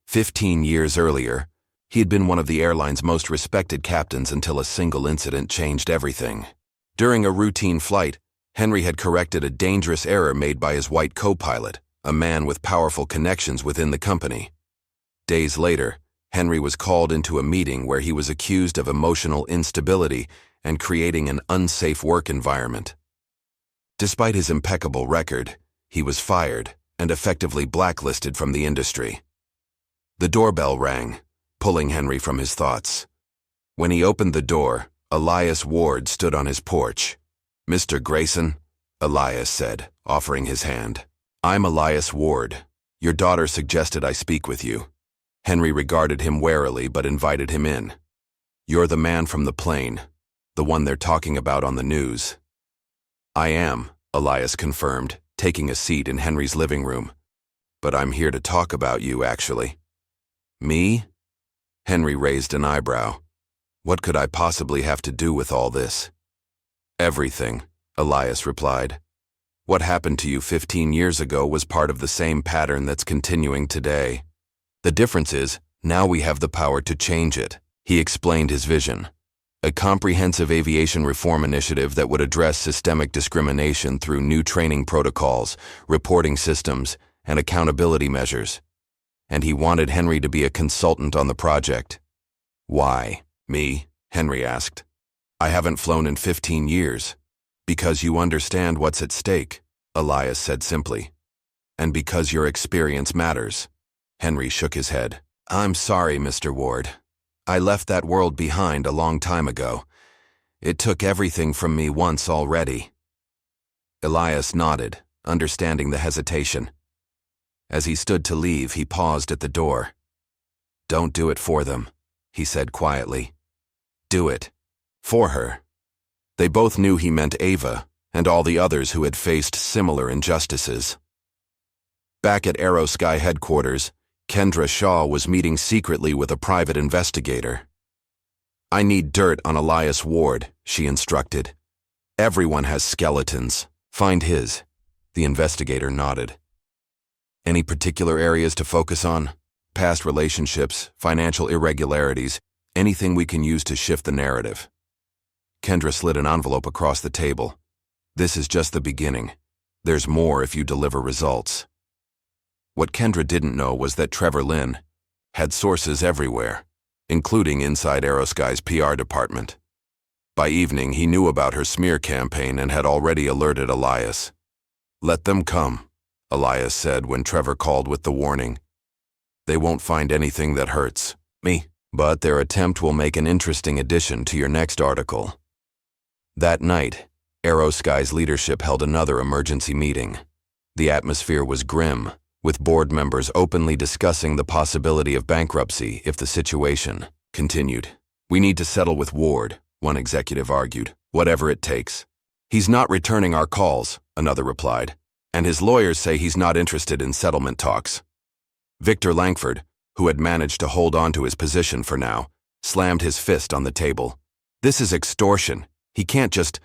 15 years earlier, he had been one of the airline's most respected captains until a single incident changed everything. During a routine flight, Henry had corrected a dangerous error made by his white co-pilot, a man with powerful connections within the company. Days later, Henry was called into a meeting where he was accused of emotional instability and creating an unsafe work environment. Despite his impeccable record, he was fired and effectively blacklisted from the industry. The doorbell rang, pulling Henry from his thoughts. When he opened the door, Elias Ward stood on his porch. "Mr. Grayson," Elias said, offering his hand. "I'm Elias Ward. Your daughter suggested I speak with you." Henry regarded him warily but invited him in. "You're the man from the plane, the one they're talking about on the news." "I am," Elias confirmed, taking a seat in Henry's living room. "But I'm here to talk about you, actually." "Me?" Henry raised an eyebrow. "What could I possibly have to do with all this?" "Everything," Elias replied. "What happened to you 15 years ago was part of the same pattern that's continuing today. The difference is, now we have the power to change it." He explained his vision. A comprehensive aviation reform initiative that would address systemic discrimination through new training protocols, reporting systems, and accountability measures. And he wanted Henry to be a consultant on the project. "Why, me?" Henry asked. "I haven't flown in 15 years. "Because you understand what's at stake," Elias said simply. "And because your experience matters." Henry shook his head. "I'm sorry, Mr. Ward. I left that world behind a long time ago. It took everything from me once already." Elias nodded, understanding the hesitation. As he stood to leave, he paused at the door. "Don't do it for them," he said quietly. "Do it. For her." They both knew he meant Ava and all the others who had faced similar injustices. Back at AeroSky headquarters, Kendra Shaw was meeting secretly with a private investigator. "I need dirt on Elias Ward," she instructed. "Everyone has skeletons. Find his." The investigator nodded. "Any particular areas to focus on? Past relationships, financial irregularities, anything we can use to shift the narrative." Kendra slid an envelope across the table. "This is just the beginning. There's more if you deliver results." What Kendra didn't know was that Trevor Lynn had sources everywhere, including inside AeroSky's PR department. By evening, he knew about her smear campaign and had already alerted Elias. "Let them come," Elias said when Trevor called with the warning. "They won't find anything that hurts me, but their attempt will make an interesting addition to your next article." That night, AeroSky's leadership held another emergency meeting. The atmosphere was grim, with board members openly discussing the possibility of bankruptcy if the situation continued. "We need to settle with Ward," one executive argued, "whatever it takes." "He's not returning our calls," another replied, "and his lawyers say he's not interested in settlement talks." Victor Langford, who had managed to hold on to his position for now, slammed his fist on the table. "This is extortion. He can't just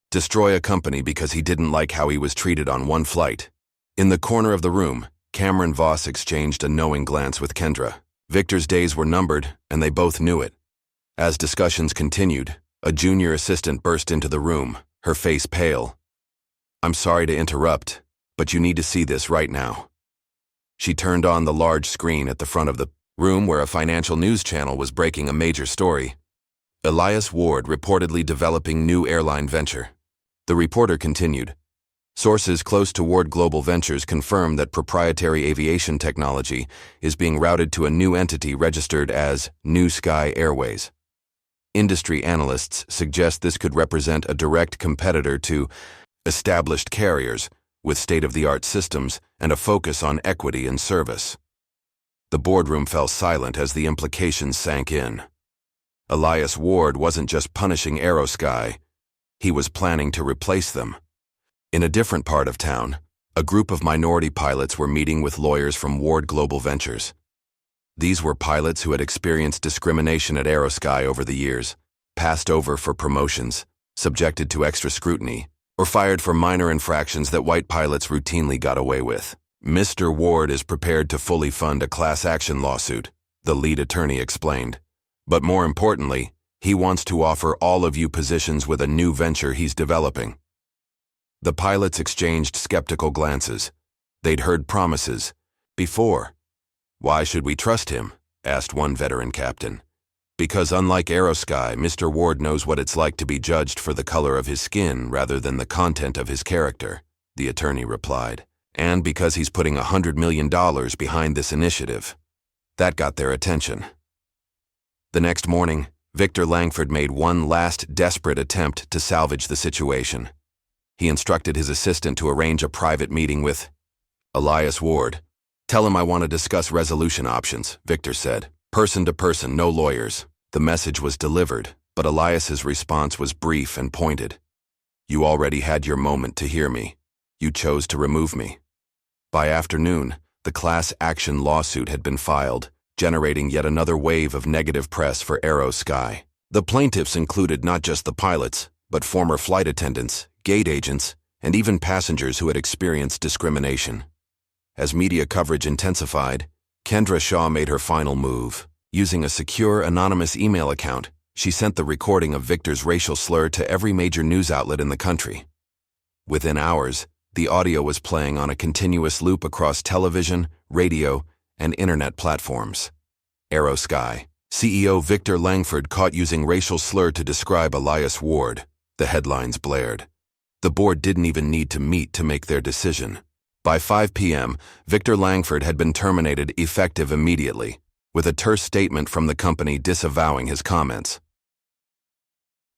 destroy a company because he didn't like how he was treated on one flight." In the corner of the room, Cameron Voss exchanged a knowing glance with Kendra. Victor's days were numbered, and they both knew it. As discussions continued, a junior assistant burst into the room, her face pale. "I'm sorry to interrupt, but you need to see this right now." She turned on the large screen at the front of the room where a financial news channel was breaking a major story. Elias Ward reportedly developing new airline venture. The reporter continued. Sources close to Ward Global Ventures confirm that proprietary aviation technology is being routed to a new entity registered as New Sky Airways. Industry analysts suggest this could represent a direct competitor to established carriers with state-of-the-art systems and a focus on equity and service. The boardroom fell silent as the implications sank in. Elias Ward wasn't just punishing AeroSky, he was planning to replace them. In a different part of town, a group of minority pilots were meeting with lawyers from Ward Global Ventures. These were pilots who had experienced discrimination at AeroSky over the years, passed over for promotions, subjected to extra scrutiny, or fired for minor infractions that white pilots routinely got away with. "Mr. Ward is prepared to fully fund a class action lawsuit," the lead attorney explained. "But more importantly, he wants to offer all of you positions with a new venture he's developing." The pilots exchanged skeptical glances. They'd heard promises before. "Why should we trust him?" asked one veteran captain. Because unlike AeroSky, Mr. Ward knows what it's like to be judged for the color of his skin rather than the content of his character, the attorney replied. And because he's putting $100 million behind this initiative. That got their attention. The next morning, Victor Langford made one last desperate attempt to salvage the situation. He instructed his assistant to arrange a private meeting with Elias Ward. "Tell him I want to discuss resolution options," Victor said. "Person to person, no lawyers." The message was delivered, but Elias's response was brief and pointed. "You already had your moment to hear me. You chose to remove me." By afternoon, the class action lawsuit had been filed, generating yet another wave of negative press for AeroSky. The plaintiffs included not just the pilots, but former flight attendants, gate agents, and even passengers who had experienced discrimination. As media coverage intensified, Kendra Shaw made her final move. Using a secure, anonymous email account, she sent the recording of Victor's racial slur to every major news outlet in the country. Within hours, the audio was playing on a continuous loop across television, radio, and internet platforms. AeroSky. CEO Victor Langford caught using racial slur to describe Elias Ward. The headlines blared. The board didn't even need to meet to make their decision. By 5 p.m., Victor Langford had been terminated effective immediately, with a terse statement from the company disavowing his comments.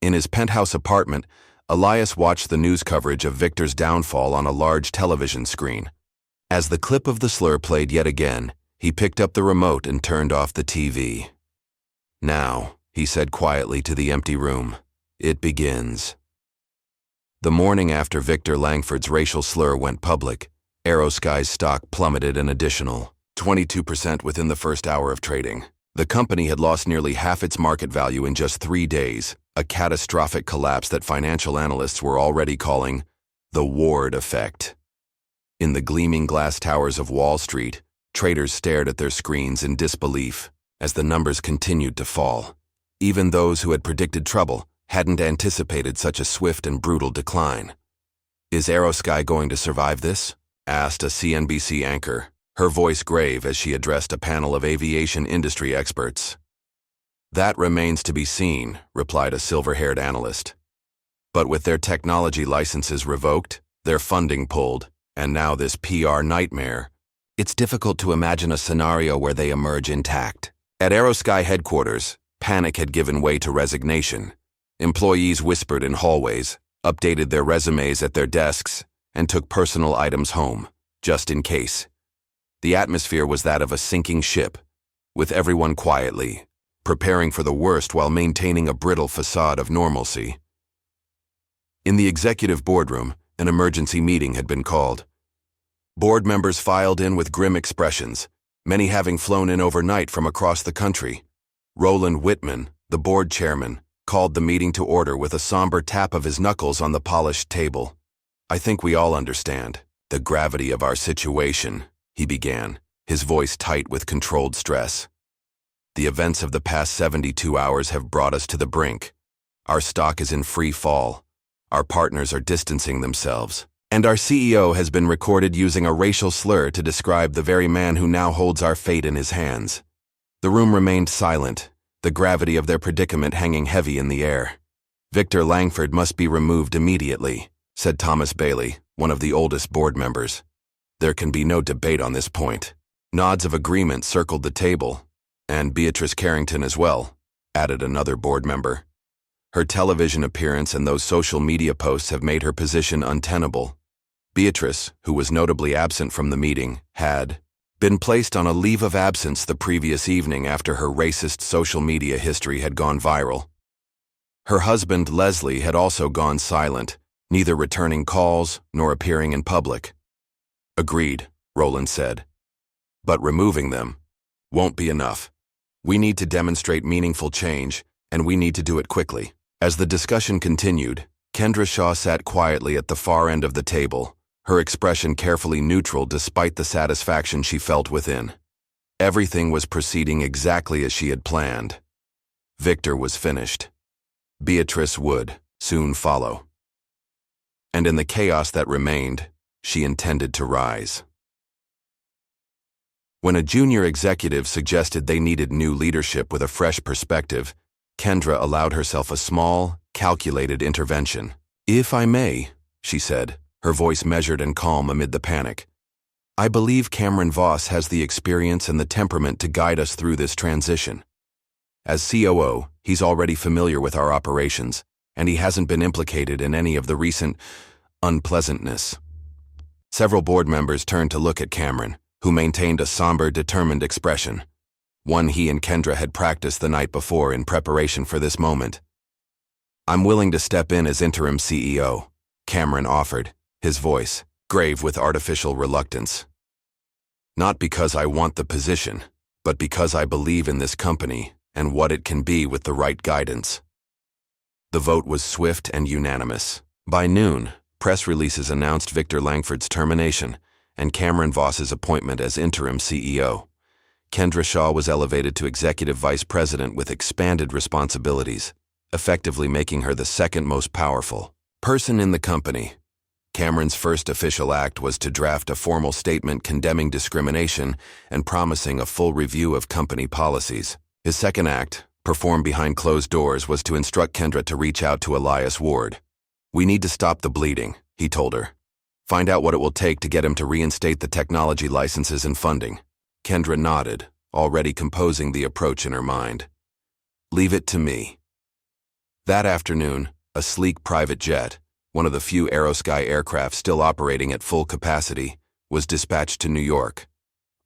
In his penthouse apartment, Elias watched the news coverage of Victor's downfall on a large television screen. As the clip of the slur played yet again, he picked up the remote and turned off the TV. "Now," he said quietly to the empty room, "it begins." The morning after Victor Langford's racial slur went public, AeroSky's stock plummeted an additional 22% within the first hour of trading. The company had lost nearly half its market value in just 3 days, a catastrophic collapse that financial analysts were already calling the Ward effect. In the gleaming glass towers of Wall Street, traders stared at their screens in disbelief as the numbers continued to fall. Even those who had predicted trouble hadn't anticipated such a swift and brutal decline. "Is AeroSky going to survive this?" asked a CNBC anchor, her voice grave as she addressed a panel of aviation industry experts. "That remains to be seen," replied a silver-haired analyst. But with their technology licenses revoked, their funding pulled, and now this PR nightmare, it's difficult to imagine a scenario where they emerge intact. At AeroSky headquarters, panic had given way to resignation. Employees whispered in hallways, updated their resumes at their desks, and took personal items home, just in case. The atmosphere was that of a sinking ship, with everyone quietly, preparing for the worst while maintaining a brittle facade of normalcy. In the executive boardroom, an emergency meeting had been called. Board members filed in with grim expressions, many having flown in overnight from across the country. Roland Whitman, the board chairman, called the meeting to order with a somber tap of his knuckles on the polished table. "I think we all understand the gravity of our situation," he began, his voice tight with controlled stress. "The events of the past 72 hours have brought us to the brink. Our stock is in free fall. Our partners are distancing themselves. And our CEO has been recorded using a racial slur to describe the very man who now holds our fate in his hands." The room remained silent, the gravity of their predicament hanging heavy in the air. "Victor Langford must be removed immediately," said Thomas Bailey, one of the oldest board members. "There can be no debate on this point." Nods of agreement circled the table, and Beatrice Carrington as well, added another board member. Her television appearance and those social media posts have made her position untenable. Beatrice, who was notably absent from the meeting, had been placed on a leave of absence the previous evening after her racist social media history had gone viral. Her husband, Leslie, had also gone silent, neither returning calls nor appearing in public. "Agreed," Roland said. "But removing them won't be enough. We need to demonstrate meaningful change, and we need to do it quickly." As the discussion continued, Kendra Shaw sat quietly at the far end of the table, her expression carefully neutral despite the satisfaction she felt within. Everything was proceeding exactly as she had planned. Victor was finished. Beatrice would soon follow. And in the chaos that remained, she intended to rise. When a junior executive suggested they needed new leadership with a fresh perspective, Kendra allowed herself a small, calculated intervention. "If I may," she said, her voice measured and calm amid the panic. "I believe Cameron Voss has the experience and the temperament to guide us through this transition. As COO, he's already familiar with our operations, and he hasn't been implicated in any of the recent unpleasantness." Several board members turned to look at Cameron, who maintained a somber, determined expression, one he and Kendra had practiced the night before in preparation for this moment. "I'm willing to step in as interim CEO," Cameron offered, his voice grave with artificial reluctance. "Not because I want the position, but because I believe in this company and what it can be with the right guidance." The vote was swift and unanimous. By noon, press releases announced Victor Langford's termination and Cameron Voss's appointment as interim CEO. Kendra Shaw was elevated to executive vice president with expanded responsibilities, effectively making her the second most powerful person in the company. Cameron's first official act was to draft a formal statement condemning discrimination and promising a full review of company policies. His second act, performed behind closed doors, was to instruct Kendra to reach out to Elias Ward. "We need to stop the bleeding," he told her. "Find out what it will take to get him to reinstate the technology licenses and funding." Kendra nodded, already composing the approach in her mind. "Leave it to me." That afternoon, a sleek private jet, one of the few AeroSky aircraft still operating at full capacity, was dispatched to New York.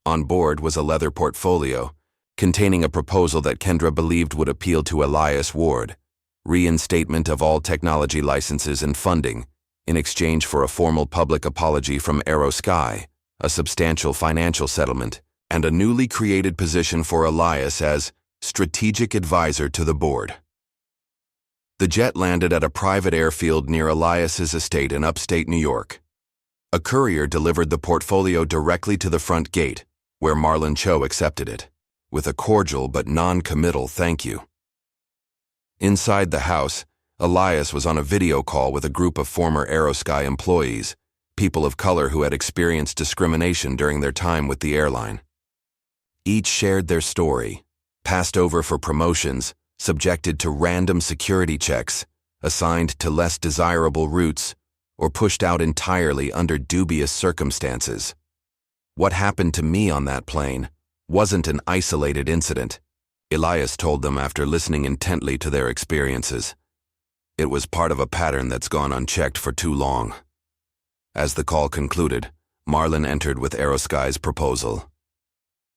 On board was a leather portfolio containing a proposal that Kendra believed would appeal to Elias Ward: reinstatement of all technology licenses and funding, in exchange for a formal public apology from AeroSky, a substantial financial settlement, and a newly created position for Elias as strategic advisor to the board. The jet landed at a private airfield near Elias's estate in upstate New York. A courier delivered the portfolio directly to the front gate, where Marlon Cho accepted it, with a cordial but non-committal thank you. Inside the house, Elias was on a video call with a group of former AeroSky employees, people of color who had experienced discrimination during their time with the airline. Each shared their story, passed over for promotions, subjected to random security checks, assigned to less desirable routes, or pushed out entirely under dubious circumstances. "What happened to me on that plane wasn't an isolated incident," Elias told them after listening intently to their experiences. "It was part of a pattern that's gone unchecked for too long." As the call concluded, Marlon entered with AeroSky's proposal.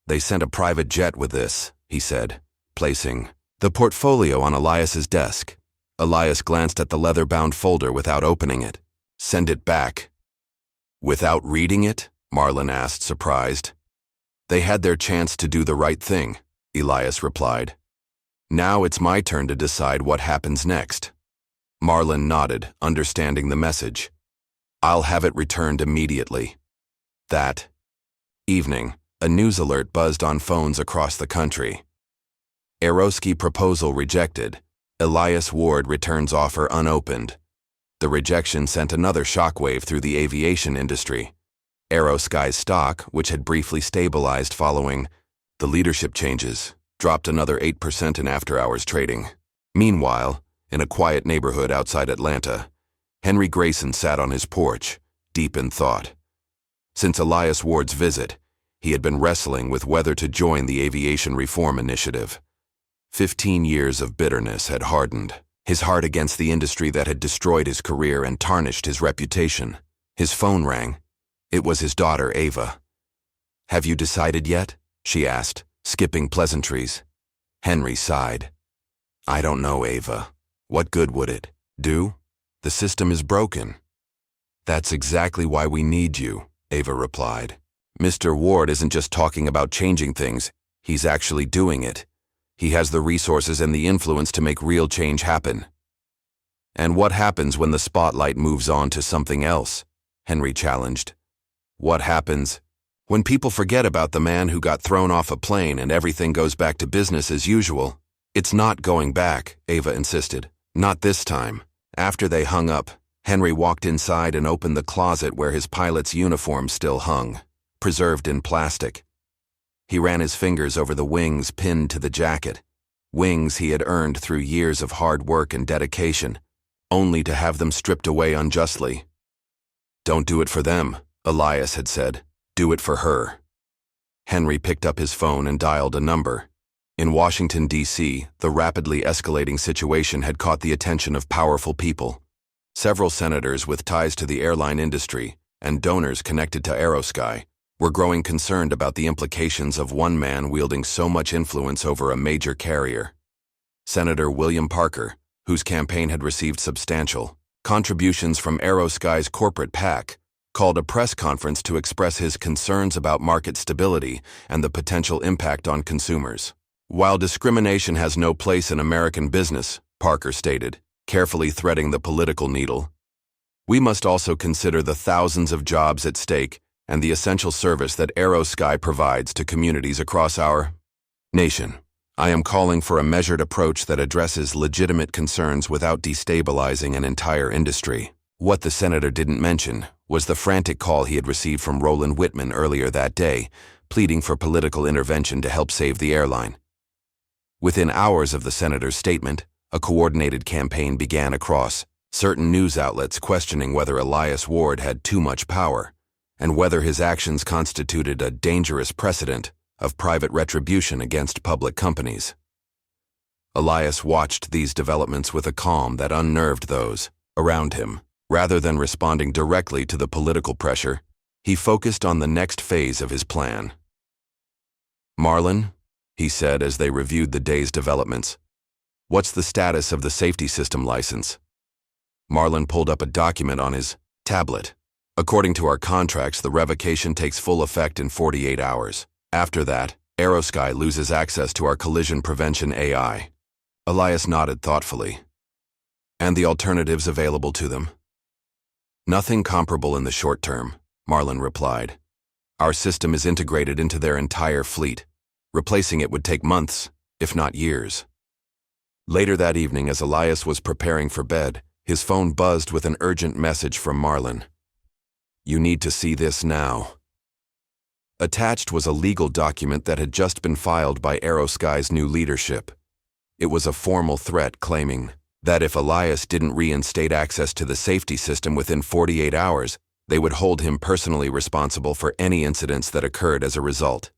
"They sent a private jet with this," he said, placing the portfolio on Elias's desk. Elias glanced at the leather-bound folder without opening it. "Send it back." "Without reading it?" Marlon asked, surprised. "They had their chance to do the right thing," Elias replied. "Now it's my turn to decide what happens next." Marlon nodded, understanding the message. "I'll have it returned immediately." That evening, a news alert buzzed on phones across the country. AeroSky proposal rejected. Elias Ward returns offer unopened. The rejection sent another shockwave through the aviation industry. AeroSky's stock, which had briefly stabilized following the leadership changes, dropped another 8% in after-hours trading. Meanwhile, in a quiet neighborhood outside Atlanta, Henry Grayson sat on his porch, deep in thought. Since Elias Ward's visit, he had been wrestling with whether to join the Aviation Reform Initiative. 15 years of bitterness had hardened his heart against the industry that had destroyed his career and tarnished his reputation. His phone rang. It was his daughter, Ava. "Have you decided yet?" she asked, skipping pleasantries. Henry sighed. "I don't know, Ava. What good would it do? The system is broken." "That's exactly why we need you," Ava replied. "Mr. Ward isn't just talking about changing things, he's actually doing it. He has the resources and the influence to make real change happen." "And what happens when the spotlight moves on to something else?" Henry challenged. "What happens when people forget about the man who got thrown off a plane and everything goes back to business as usual?" "It's not going back," Ava insisted. "Not this time." After they hung up, Henry walked inside and opened the closet where his pilot's uniform still hung, preserved in plastic. He ran his fingers over the wings pinned to the jacket. Wings he had earned through years of hard work and dedication, only to have them stripped away unjustly. "Don't do it for them," Elias had said. "Do it for her." Henry picked up his phone and dialed a number. In Washington, D.C., the rapidly escalating situation had caught the attention of powerful people. Several senators with ties to the airline industry and donors connected to AeroSky were growing concerned about the implications of one man wielding so much influence over a major carrier. Senator William Parker, whose campaign had received substantial contributions from AeroSky's corporate PAC, called a press conference to express his concerns about market stability and the potential impact on consumers. "While discrimination has no place in American business," Parker stated, carefully threading the political needle, "we must also consider the thousands of jobs at stake and the essential service that AeroSky provides to communities across our nation. I am calling for a measured approach that addresses legitimate concerns without destabilizing an entire industry." What the senator didn't mention was the frantic call he had received from Roland Whitman earlier that day, pleading for political intervention to help save the airline. Within hours of the senator's statement, a coordinated campaign began across certain news outlets questioning whether Elias Ward had too much power and whether his actions constituted a dangerous precedent of private retribution against public companies. Elias watched these developments with a calm that unnerved those around him. Rather than responding directly to the political pressure, he focused on the next phase of his plan. "Marlin," he said as they reviewed the day's developments, "what's the status of the safety system license?" Marlin pulled up a document on his tablet. "According to our contracts, the revocation takes full effect in 48 hours. After that, AeroSky loses access to our collision prevention AI." Elias nodded thoughtfully. "And the alternatives available to them?" "Nothing comparable in the short term," Marlin replied. "Our system is integrated into their entire fleet. Replacing it would take months, if not years." Later that evening, as Elias was preparing for bed, his phone buzzed with an urgent message from Marlin. "You need to see this now." Attached was a legal document that had just been filed by AeroSky's new leadership. It was a formal threat claiming that if Elias didn't reinstate access to the safety system within 48 hours, they would hold him personally responsible for any incidents that occurred as a result.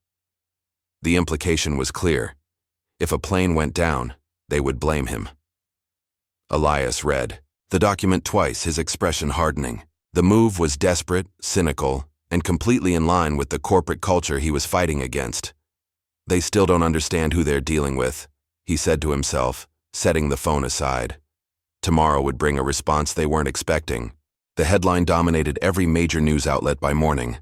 The implication was clear. If a plane went down, they would blame him. Elias read the document twice, his expression hardening. The move was desperate, cynical, and completely in line with the corporate culture he was fighting against. "They still don't understand who they're dealing with," he said to himself, setting the phone aside. Tomorrow would bring a response they weren't expecting. The headline dominated every major news outlet by morning.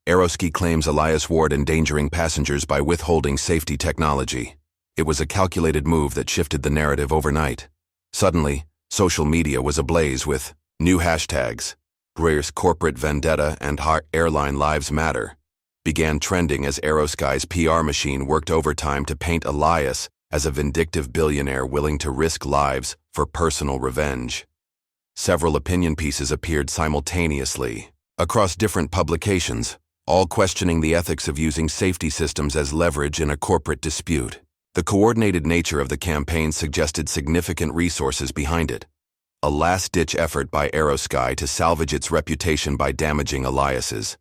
AeroSky claims Elias Ward endangering passengers by withholding safety technology. It was a calculated move that shifted the narrative overnight. Suddenly, social media was ablaze with new hashtags. Brayer's corporate vendetta and Airline Lives Matter began trending as AeroSky's PR machine worked overtime to paint Elias as a vindictive billionaire willing to risk lives for personal revenge. Several opinion pieces appeared simultaneously across different publications, all questioning the ethics of using safety systems as leverage in a corporate dispute. The coordinated nature of the campaign suggested significant resources behind it, a last-ditch effort by AeroSky to salvage its reputation by damaging Elias's.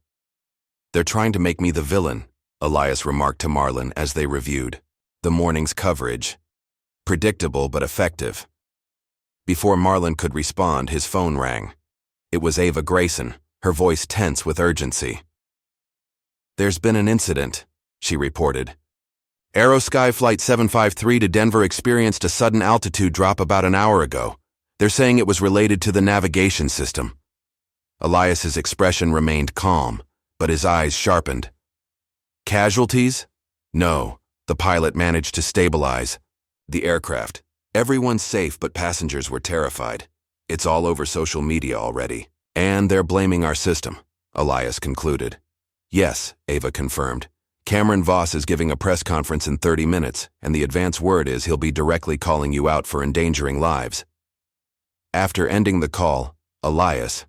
"They're trying to make me the villain," Elias remarked to Marlin as they reviewed the morning's coverage. Predictable but effective. Before Marlin could respond, his phone rang. It was Ava Grayson, her voice tense with urgency. "There's been an incident," she reported. "AeroSky Flight 753 to Denver experienced a sudden altitude drop about an hour ago. They're saying it was related to the navigation system." Elias's expression remained calm, but his eyes sharpened. "Casualties?" "No. The pilot managed to stabilize the aircraft. Everyone's safe, but passengers were terrified. It's all over social media already. And they're blaming our system," Elias concluded. "Yes," Ava confirmed. "Cameron Voss is giving a press conference in 30 minutes, and the advance word is he'll be directly calling you out for endangering lives." After ending the call, Elias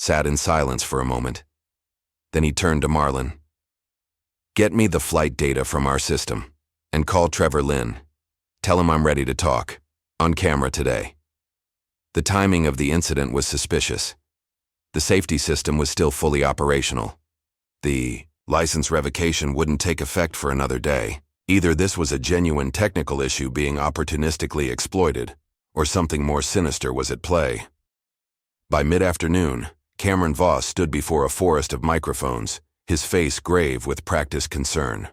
sat in silence for a moment. Then he turned to Marlin. Get me the flight data from our system. And call Trevor Lynn. Tell him I'm ready to talk. On camera today. The timing of the incident was suspicious. The safety system was still fully operational. The license revocation wouldn't take effect for another day. Either this was a genuine technical issue being opportunistically exploited, or something more sinister was at play. By mid-afternoon, Cameron Voss stood before a forest of microphones, his face grave with practiced concern.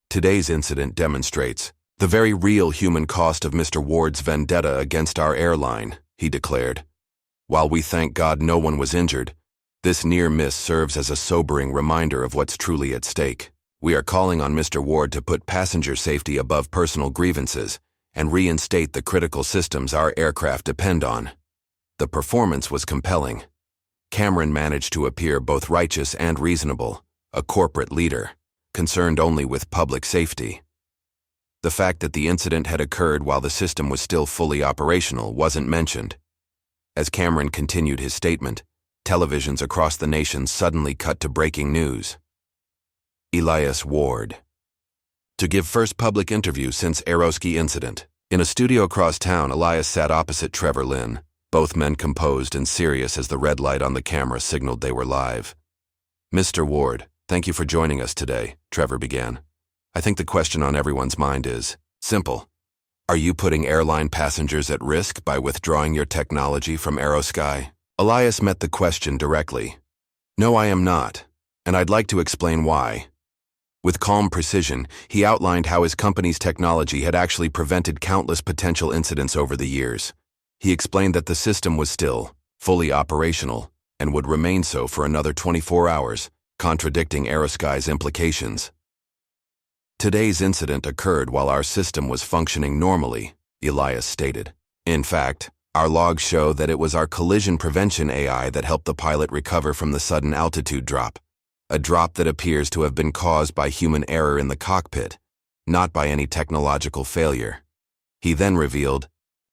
Today's incident demonstrates the very real human cost of Mr. Ward's vendetta against our airline, he declared. While we thank God no one was injured, this near miss serves as a sobering reminder of what's truly at stake. We are calling on Mr. Ward to put passenger safety above personal grievances and reinstate the critical systems our aircraft depend on. The performance was compelling. Cameron managed to appear both righteous and reasonable, a corporate leader, concerned only with public safety. The fact that the incident had occurred while the system was still fully operational wasn't mentioned. As Cameron continued his statement, televisions across the nation suddenly cut to breaking news. Elias Ward. To give first public interview since AeroSky incident. In a studio across town, Elias sat opposite Trevor Lynn, both men composed and serious as the red light on the camera signaled they were live. Mr. Ward, thank you for joining us today, Trevor began. I think the question on everyone's mind is simple. Are you putting airline passengers at risk by withdrawing your technology from AeroSky? Elias met the question directly. No, I am not, and I'd like to explain why. With calm precision, he outlined how his company's technology had actually prevented countless potential incidents over the years. He explained that the system was still fully operational and would remain so for another 24 hours, contradicting AeroSky's implications. Today's incident occurred while our system was functioning normally, Elias stated. In fact, our logs show that it was our collision prevention AI that helped the pilot recover from the sudden altitude drop, a drop that appears to have been caused by human error in the cockpit, not by any technological failure. He then revealed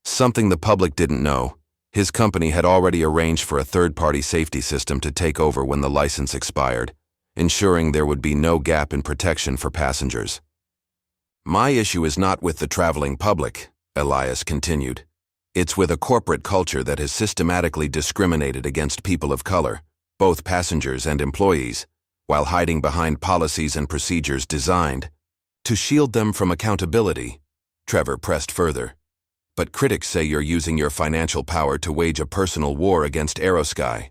something the public didn't know. His company had already arranged for a third-party safety system to take over when the license expired, ensuring there would be no gap in protection for passengers. My issue is not with the traveling public, Elias continued. It's with a corporate culture that has systematically discriminated against people of color, both passengers and employees, while hiding behind policies and procedures designed to shield them from accountability. Trevor pressed further. But critics say you're using your financial power to wage a personal war against AeroSky.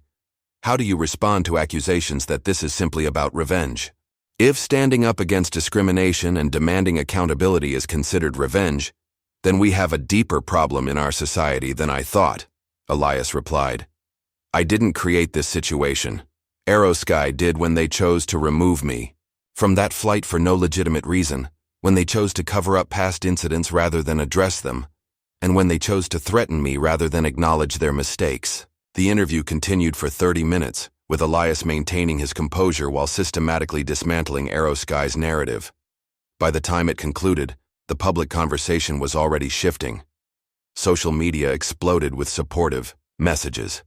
How do you respond to accusations that this is simply about revenge? If standing up against discrimination and demanding accountability is considered revenge, then we have a deeper problem in our society than I thought, Elias replied. I didn't create this situation. AeroSky did when they chose to remove me from that flight for no legitimate reason, when they chose to cover up past incidents rather than address them, and when they chose to threaten me rather than acknowledge their mistakes. The interview continued for 30 minutes, with Elias maintaining his composure while systematically dismantling AeroSky's narrative. By the time it concluded, the public conversation was already shifting. Social media exploded with supportive messages.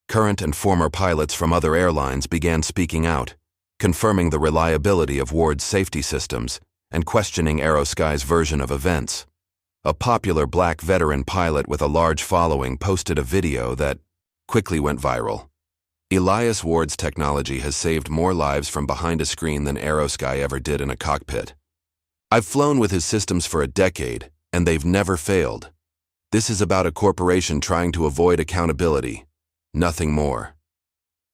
Current and former pilots from other airlines began speaking out, confirming the reliability of Ward's safety systems and questioning AeroSky's version of events. A popular black veteran pilot with a large following posted a video that quickly went viral. Elias Ward's technology has saved more lives from behind a screen than AeroSky ever did in a cockpit. I've flown with his systems for a decade, and they've never failed. This is about a corporation trying to avoid accountability, nothing more.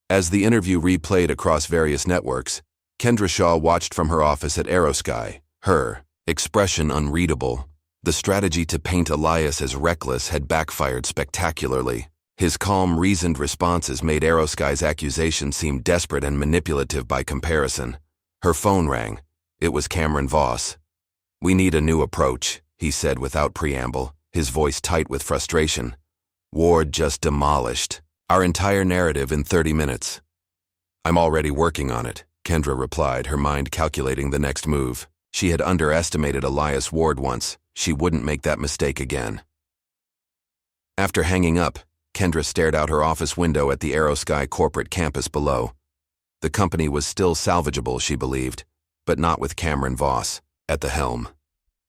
As the interview replayed across various networks, Kendra Shaw watched from her office at AeroSky, her expression unreadable. The strategy to paint Elias as reckless had backfired spectacularly. His calm, reasoned responses made AeroSky's accusation seem desperate and manipulative by comparison. Her phone rang. It was Cameron Voss. We need a new approach, he said without preamble, his voice tight with frustration. Ward just demolished our entire narrative in 30 minutes. I'm already working on it, Kendra replied, her mind calculating the next move. She had underestimated Elias Ward once. She wouldn't make that mistake again. After hanging up, Kendra stared out her office window at the AeroSky corporate campus below. The company was still salvageable, she believed, but not with Cameron Voss at the helm.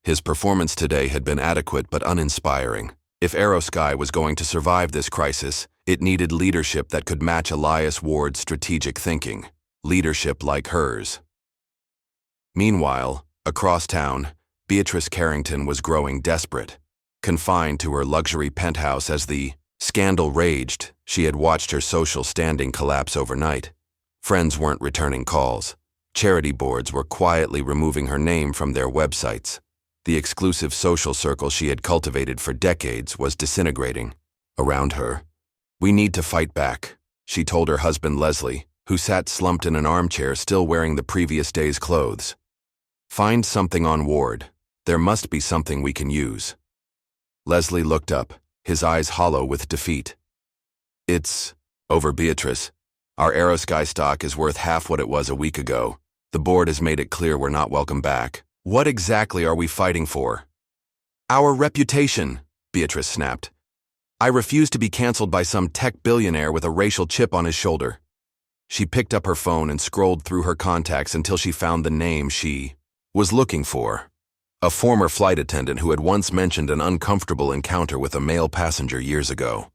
His performance today had been adequate but uninspiring. If AeroSky was going to survive this crisis, it needed leadership that could match Elias Ward's strategic thinking, leadership like hers. Meanwhile, across town, Beatrice Carrington was growing desperate. Confined to her luxury penthouse as the scandal raged, she had watched her social standing collapse overnight. Friends weren't returning calls. Charity boards were quietly removing her name from their websites. The exclusive social circle she had cultivated for decades was disintegrating around her. "We need to fight back," she told her husband Leslie, who sat slumped in an armchair still wearing the previous day's clothes. "Find something on Ward. There must be something we can use." Leslie looked up, his eyes hollow with defeat. "It's over, Beatrice. Our AeroSky stock is worth half what it was a week ago. The board has made it clear we're not welcome back. What exactly are we fighting for?" "Our reputation," Beatrice snapped. "I refuse to be canceled by some tech billionaire with a racial chip on his shoulder." She picked up her phone and scrolled through her contacts until she found the name she was looking for. A former flight attendant who had once mentioned an uncomfortable encounter with a male passenger years ago.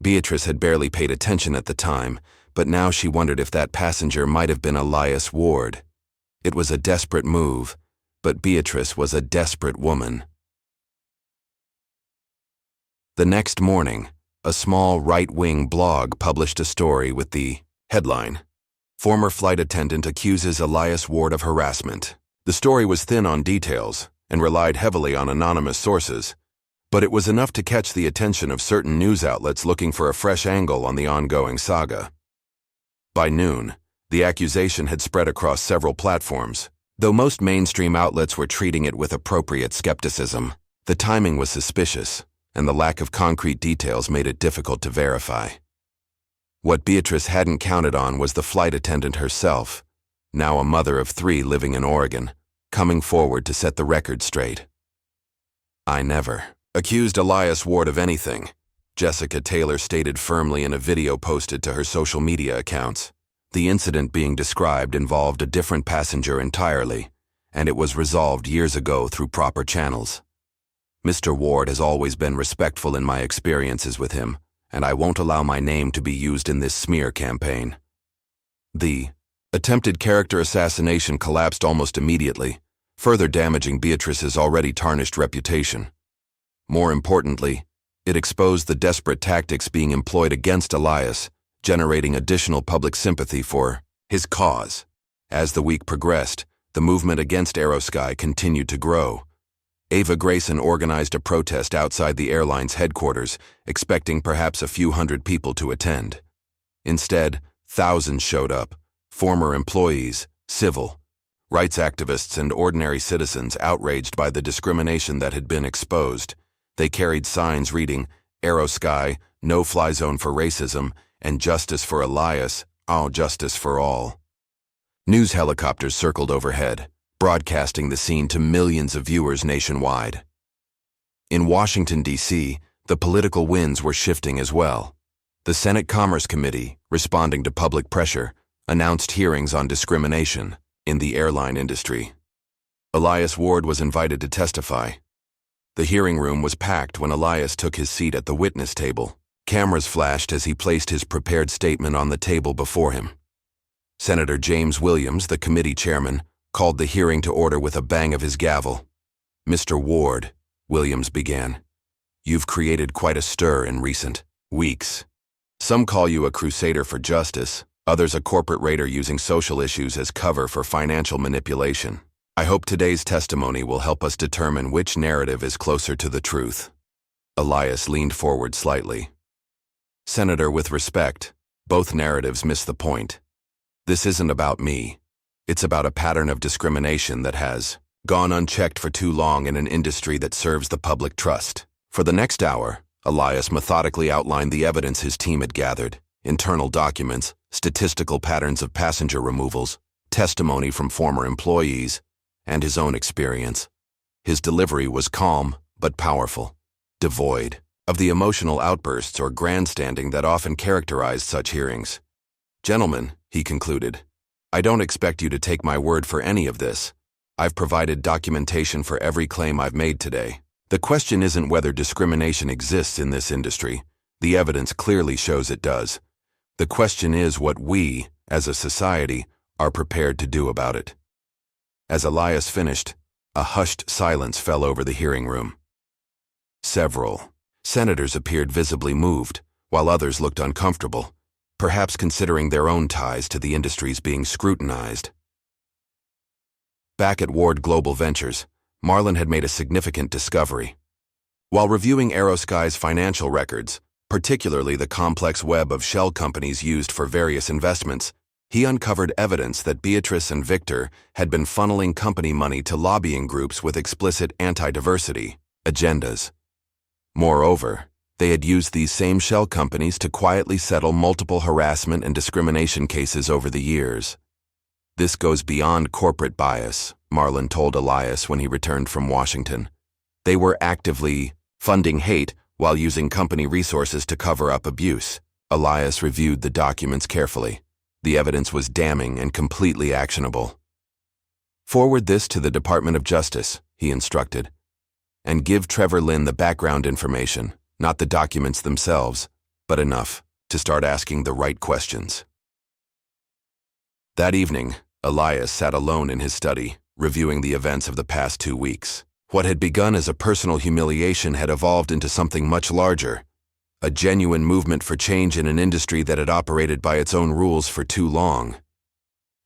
Beatrice had barely paid attention at the time, but now she wondered if that passenger might have been Elias Ward. It was a desperate move, but Beatrice was a desperate woman. The next morning, a small right-wing blog published a story with the headline, "Former Flight Attendant Accuses Elias Ward of Harassment." The story was thin on details and relied heavily on anonymous sources, but it was enough to catch the attention of certain news outlets looking for a fresh angle on the ongoing saga. By noon, the accusation had spread across several platforms. Though most mainstream outlets were treating it with appropriate skepticism, the timing was suspicious, and the lack of concrete details made it difficult to verify. What Beatrice hadn't counted on was the flight attendant herself, now a mother of 3 living in Oregon, coming forward to set the record straight. "I never accused Elias Ward of anything," Jessica Taylor stated firmly in a video posted to her social media accounts. The incident being described involved a different passenger entirely, and it was resolved years ago through proper channels. "Mr. Ward has always been respectful in my experiences with him, and I won't allow my name to be used in this smear campaign." The attempted character assassination collapsed almost immediately, further damaging Beatrice's already tarnished reputation. More importantly, it exposed the desperate tactics being employed against Elias, generating additional public sympathy for his cause. As the week progressed, the movement against AeroSky continued to grow. Ava Grayson organized a protest outside the airline's headquarters, expecting perhaps a few hundred people to attend. Instead, thousands showed up, former employees, civil rights activists, and ordinary citizens outraged by the discrimination that had been exposed. They carried signs reading, "AeroSky, no-fly zone for racism," and "Justice for Elias, oh, justice for all." News helicopters circled overhead, broadcasting the scene to millions of viewers nationwide. In Washington, D.C., the political winds were shifting as well. The Senate Commerce Committee, responding to public pressure, announced hearings on discrimination in the airline industry. Elias Ward was invited to testify. The hearing room was packed when Elias took his seat at the witness table. Cameras flashed as he placed his prepared statement on the table before him. Senator James Williams, the committee chairman, called the hearing to order with a bang of his gavel. "Mr. Ward," Williams began, "you've created quite a stir in recent weeks. Some call you a crusader for justice, others a corporate raider using social issues as cover for financial manipulation. I hope today's testimony will help us determine which narrative is closer to the truth." Elias leaned forward slightly. "Senator, with respect, both narratives miss the point. This isn't about me. It's about a pattern of discrimination that has gone unchecked for too long in an industry that serves the public trust." For the next hour, Elias methodically outlined the evidence his team had gathered: internal documents, statistical patterns of passenger removals, testimony from former employees, and his own experience. His delivery was calm but powerful, devoid of the emotional outbursts or grandstanding that often characterized such hearings. "Gentlemen," he concluded, I don't expect you to take my word for any of this. I've provided documentation for every claim I've made today. The question isn't whether discrimination exists in this industry. The evidence clearly shows it does. The question is what we, as a society, are prepared to do about it. As Elias finished, a hushed silence fell over the hearing room. Several senators appeared visibly moved, while others looked uncomfortable, perhaps considering their own ties to the industries being scrutinized. Back at Ward Global Ventures, Marlin had made a significant discovery. While reviewing AeroSky's financial records, particularly the complex web of shell companies used for various investments, he uncovered evidence that Beatrice and Victor had been funneling company money to lobbying groups with explicit anti-diversity agendas. Moreover, they had used these same shell companies to quietly settle multiple harassment and discrimination cases over the years. This goes beyond corporate bias, Marlin told Elias when he returned from Washington. They were actively funding hate while using company resources to cover up abuse. Elias reviewed the documents carefully. The evidence was damning and completely actionable. Forward this to the Department of Justice, he instructed, and give Trevor Lynn the background information, not the documents themselves, but enough to start asking the right questions. That evening, Elias sat alone in his study, reviewing the events of the past 2 weeks. What had begun as a personal humiliation had evolved into something much larger, a genuine movement for change in an industry that had operated by its own rules for too long.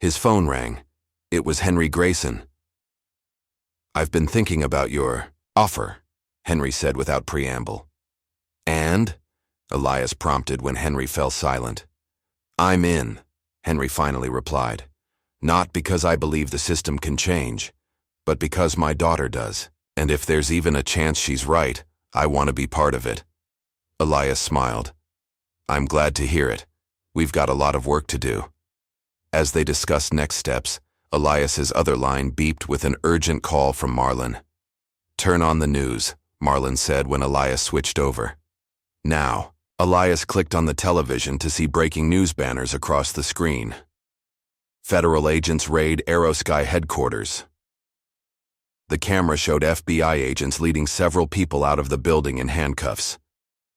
His phone rang. It was Henry Grayson. "I've been thinking about your offer," Henry said without preamble. "And?" Elias prompted when Henry fell silent. "I'm in," Henry finally replied. "Not because I believe the system can change, but because my daughter does. And if there's even a chance she's right, I want to be part of it." Elias smiled. "I'm glad to hear it. We've got a lot of work to do." As they discussed next steps, Elias's other line beeped with an urgent call from Marlin. "Turn on the news," Marlin said when Elias switched over. Now, Elias clicked on the television to see breaking news banners across the screen. Federal agents raid AeroSky headquarters. The camera showed FBI agents leading several people out of the building in handcuffs.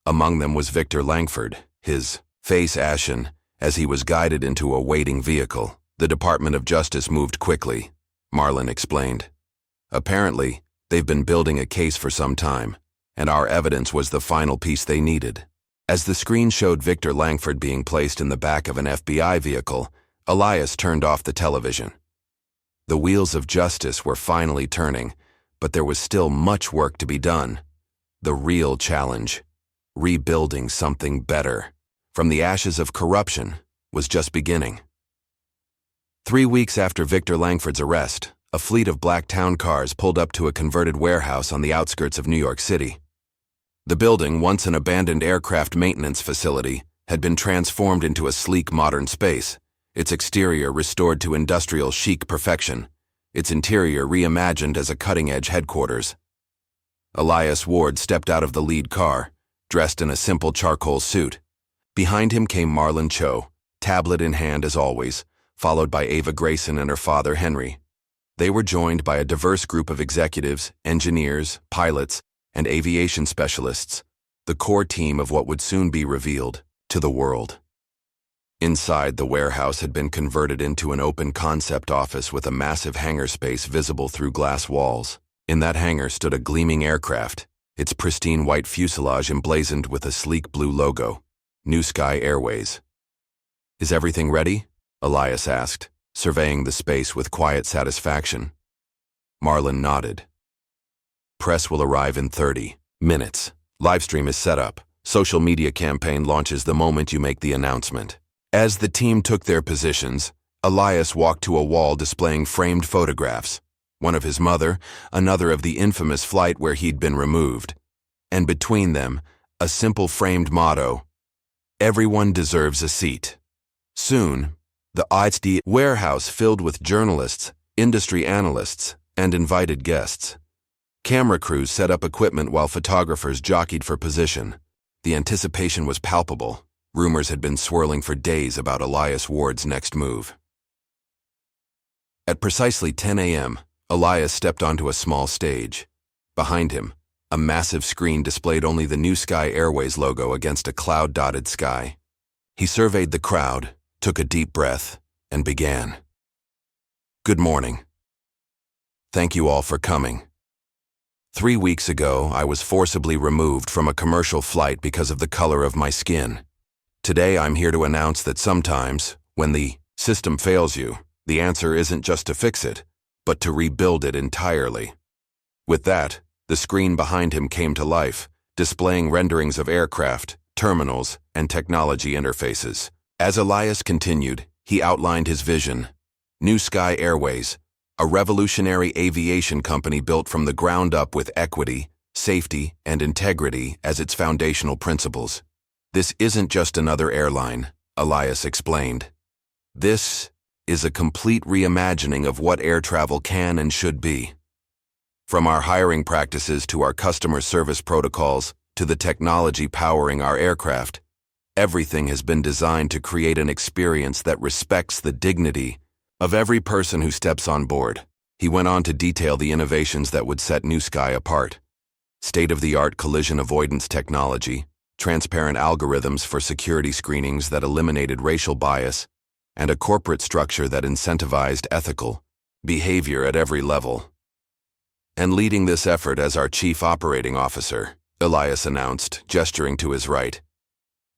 Among them was Victor Langford, his face ashen, as he was guided into a waiting vehicle. The Department of Justice moved quickly, Marlin explained. Apparently, they've been building a case for some time, and our evidence was the final piece they needed. As the screen showed Victor Langford being placed in the back of an FBI vehicle, Elias turned off the television. The wheels of justice were finally turning, but there was still much work to be done. The real challenge, rebuilding something better, from the ashes of corruption, was just beginning. 3 weeks after Victor Langford's arrest, a fleet of black town cars pulled up to a converted warehouse on the outskirts of New York City. The building, once an abandoned aircraft maintenance facility, had been transformed into a sleek modern space, its exterior restored to industrial chic perfection, its interior reimagined as a cutting-edge headquarters. Elias Ward stepped out of the lead car, dressed in a simple charcoal suit. Behind him came Marlon Cho, tablet in hand as always, followed by Ava Grayson and her father Henry. They were joined by a diverse group of executives, engineers, pilots, and aviation specialists, the core team of what would soon be revealed to the world. Inside, the warehouse had been converted into an open concept office with a massive hangar space visible through glass walls. In that hangar stood a gleaming aircraft, its pristine white fuselage emblazoned with a sleek blue logo, New Sky Airways. "Is everything ready?" Elias asked, surveying the space with quiet satisfaction. Marlin nodded. "Press will arrive in 30 minutes. Livestream is set up. Social media campaign launches the moment you make the announcement." As the team took their positions, Elias walked to a wall displaying framed photographs, one of his mother, another of the infamous flight where he'd been removed, and between them, a simple framed motto, "Everyone deserves a seat." Soon, the ITD warehouse filled with journalists, industry analysts, and invited guests. Camera crews set up equipment while photographers jockeyed for position. The anticipation was palpable. Rumors had been swirling for days about Elias Ward's next move. At precisely 10 a.m., Elias stepped onto a small stage. Behind him, a massive screen displayed only the New Sky Airways logo against a cloud-dotted sky. He surveyed the crowd, took a deep breath, and began. "Good morning. Thank you all for coming. 3 weeks ago, I was forcibly removed from a commercial flight because of the color of my skin. Today, I'm here to announce that sometimes, when the system fails you, the answer isn't just to fix it, but to rebuild it entirely." With that, the screen behind him came to life, displaying renderings of aircraft, terminals, and technology interfaces. As Elias continued, he outlined his vision. New Sky Airways, a revolutionary aviation company built from the ground up with equity, safety, and integrity as its foundational principles. "This isn't just another airline," Elias explained. "This is a complete reimagining of what air travel can and should be. From our hiring practices to our customer service protocols to the technology powering our aircraft, everything has been designed to create an experience that respects the dignity of every person who steps on board." He went on to detail the innovations that would set New Sky apart. State-of-the-art collision avoidance technology, transparent algorithms for security screenings that eliminated racial bias, and a corporate structure that incentivized ethical behavior at every level. "And leading this effort as our Chief Operating Officer," Elias announced, gesturing to his right,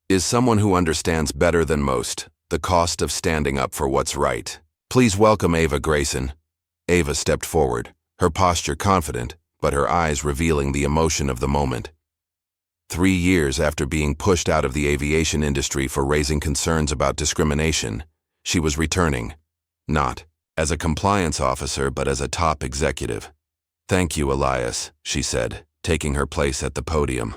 "is someone who understands better than most the cost of standing up for what's right. Please welcome Ava Grayson." Ava stepped forward, her posture confident, but her eyes revealing the emotion of the moment. 3 years after being pushed out of the aviation industry for raising concerns about discrimination, she was returning, not as a compliance officer but as a top executive. "Thank you, Elias," she said, taking her place at the podium.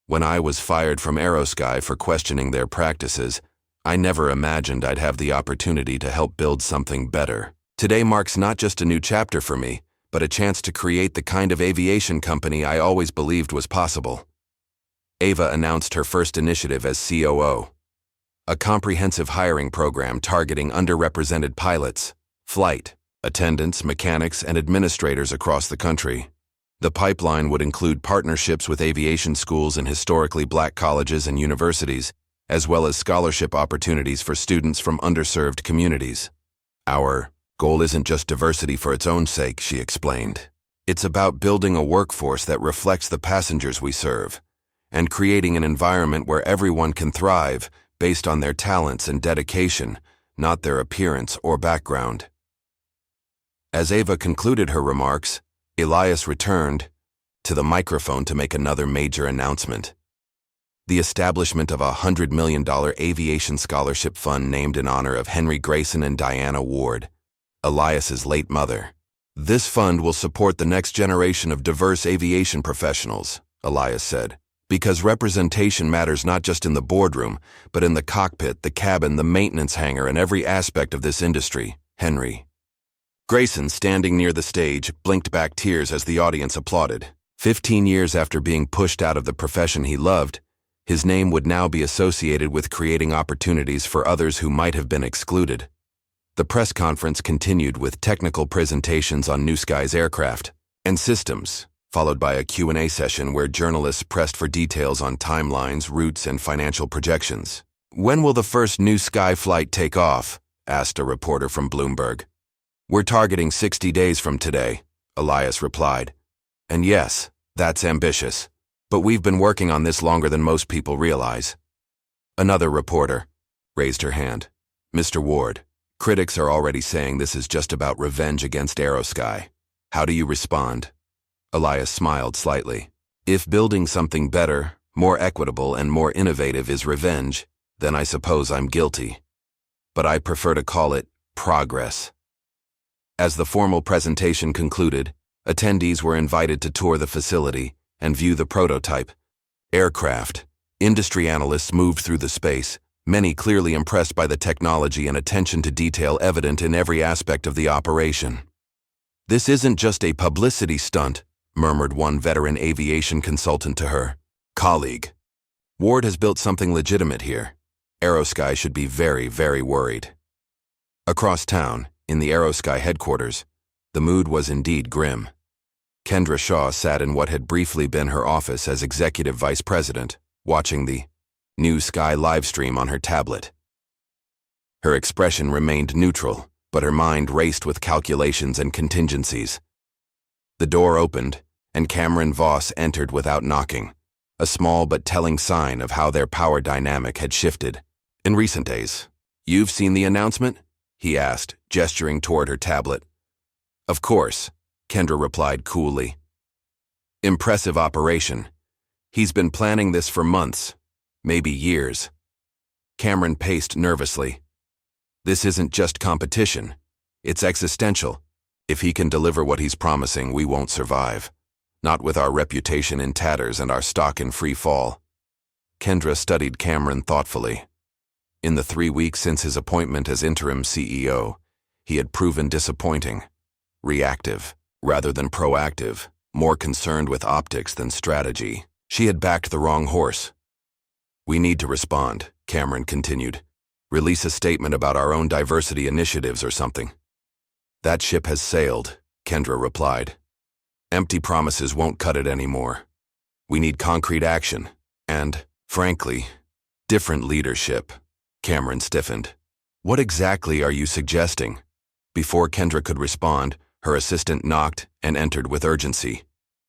"When I was fired from AeroSky for questioning their practices, I never imagined I'd have the opportunity to help build something better. Today marks not just a new chapter for me, but a chance to create the kind of aviation company I always believed was possible." Ava announced her first initiative as COO, a comprehensive hiring program targeting underrepresented pilots, flight attendants, mechanics, and administrators across the country. The pipeline would include partnerships with aviation schools and historically black colleges and universities, as well as scholarship opportunities for students from underserved communities. "Our goal isn't just diversity for its own sake," she explained. "It's about building a workforce that reflects the passengers we serve, and creating an environment where everyone can thrive based on their talents and dedication, not their appearance or background." As Ava concluded her remarks, Elias returned to the microphone to make another major announcement. The establishment of a $100 million aviation scholarship fund named in honor of Henry Grayson and Diana Ward, Elias's late mother. "This fund will support the next generation of diverse aviation professionals," Elias said, "because representation matters not just in the boardroom, but in the cockpit, the cabin, the maintenance hangar, and every aspect of this industry." Henry Grayson, standing near the stage, blinked back tears as the audience applauded. 15 years after being pushed out of the profession he loved, his name would now be associated with creating opportunities for others who might have been excluded. The press conference continued with technical presentations on New Sky's aircraft and systems, followed by a Q&A session where journalists pressed for details on timelines, routes, and financial projections. "When will the first New Sky flight take off?" asked a reporter from Bloomberg. "We're targeting 60 days from today," Elias replied. "And yes, that's ambitious, but we've been working on this longer than most people realize." Another reporter raised her hand. "Mr. Ward, critics are already saying this is just about revenge against AeroSky. How do you respond?" Elias smiled slightly. "If building something better, more equitable, and more innovative is revenge, then I suppose I'm guilty. But I prefer to call it progress." As the formal presentation concluded, attendees were invited to tour the facility and view the prototype aircraft. Industry analysts moved through the space, many clearly impressed by the technology and attention to detail evident in every aspect of the operation. "This isn't just a publicity stunt," murmured one veteran aviation consultant to her colleague. "Ward has built something legitimate here. AeroSky should be very, very worried." Across town, In the AeroSky headquarters, the mood was indeed grim. Kendra Shaw sat in what had briefly been her office as executive vice president, watching the New Sky livestream on her tablet. Her expression remained neutral, but her mind raced with calculations and contingencies. The door opened, and Cameron Voss entered without knocking, a small but telling sign of how their power dynamic had shifted. In recent days, "You've seen the announcement?" he asked, gesturing toward her tablet. "Of course," Kendra replied coolly. "Impressive operation. He's been planning this for months, maybe years." Cameron paced nervously. "This isn't just competition. It's existential. If he can deliver what he's promising, we won't survive. Not with our reputation in tatters and our stock in free fall." Kendra studied Cameron thoughtfully. In the 3 weeks since his appointment as interim CEO, he had proven disappointing, reactive rather than proactive, more concerned with optics than strategy. She had backed the wrong horse. "We need to respond," Cameron continued. "Release a statement about our own diversity initiatives or something." "That ship has sailed," Kendra replied. "Empty promises won't cut it anymore. We need concrete action and, frankly, different leadership." Cameron stiffened. "What exactly are you suggesting?" Before Kendra could respond, her assistant knocked and entered with urgency.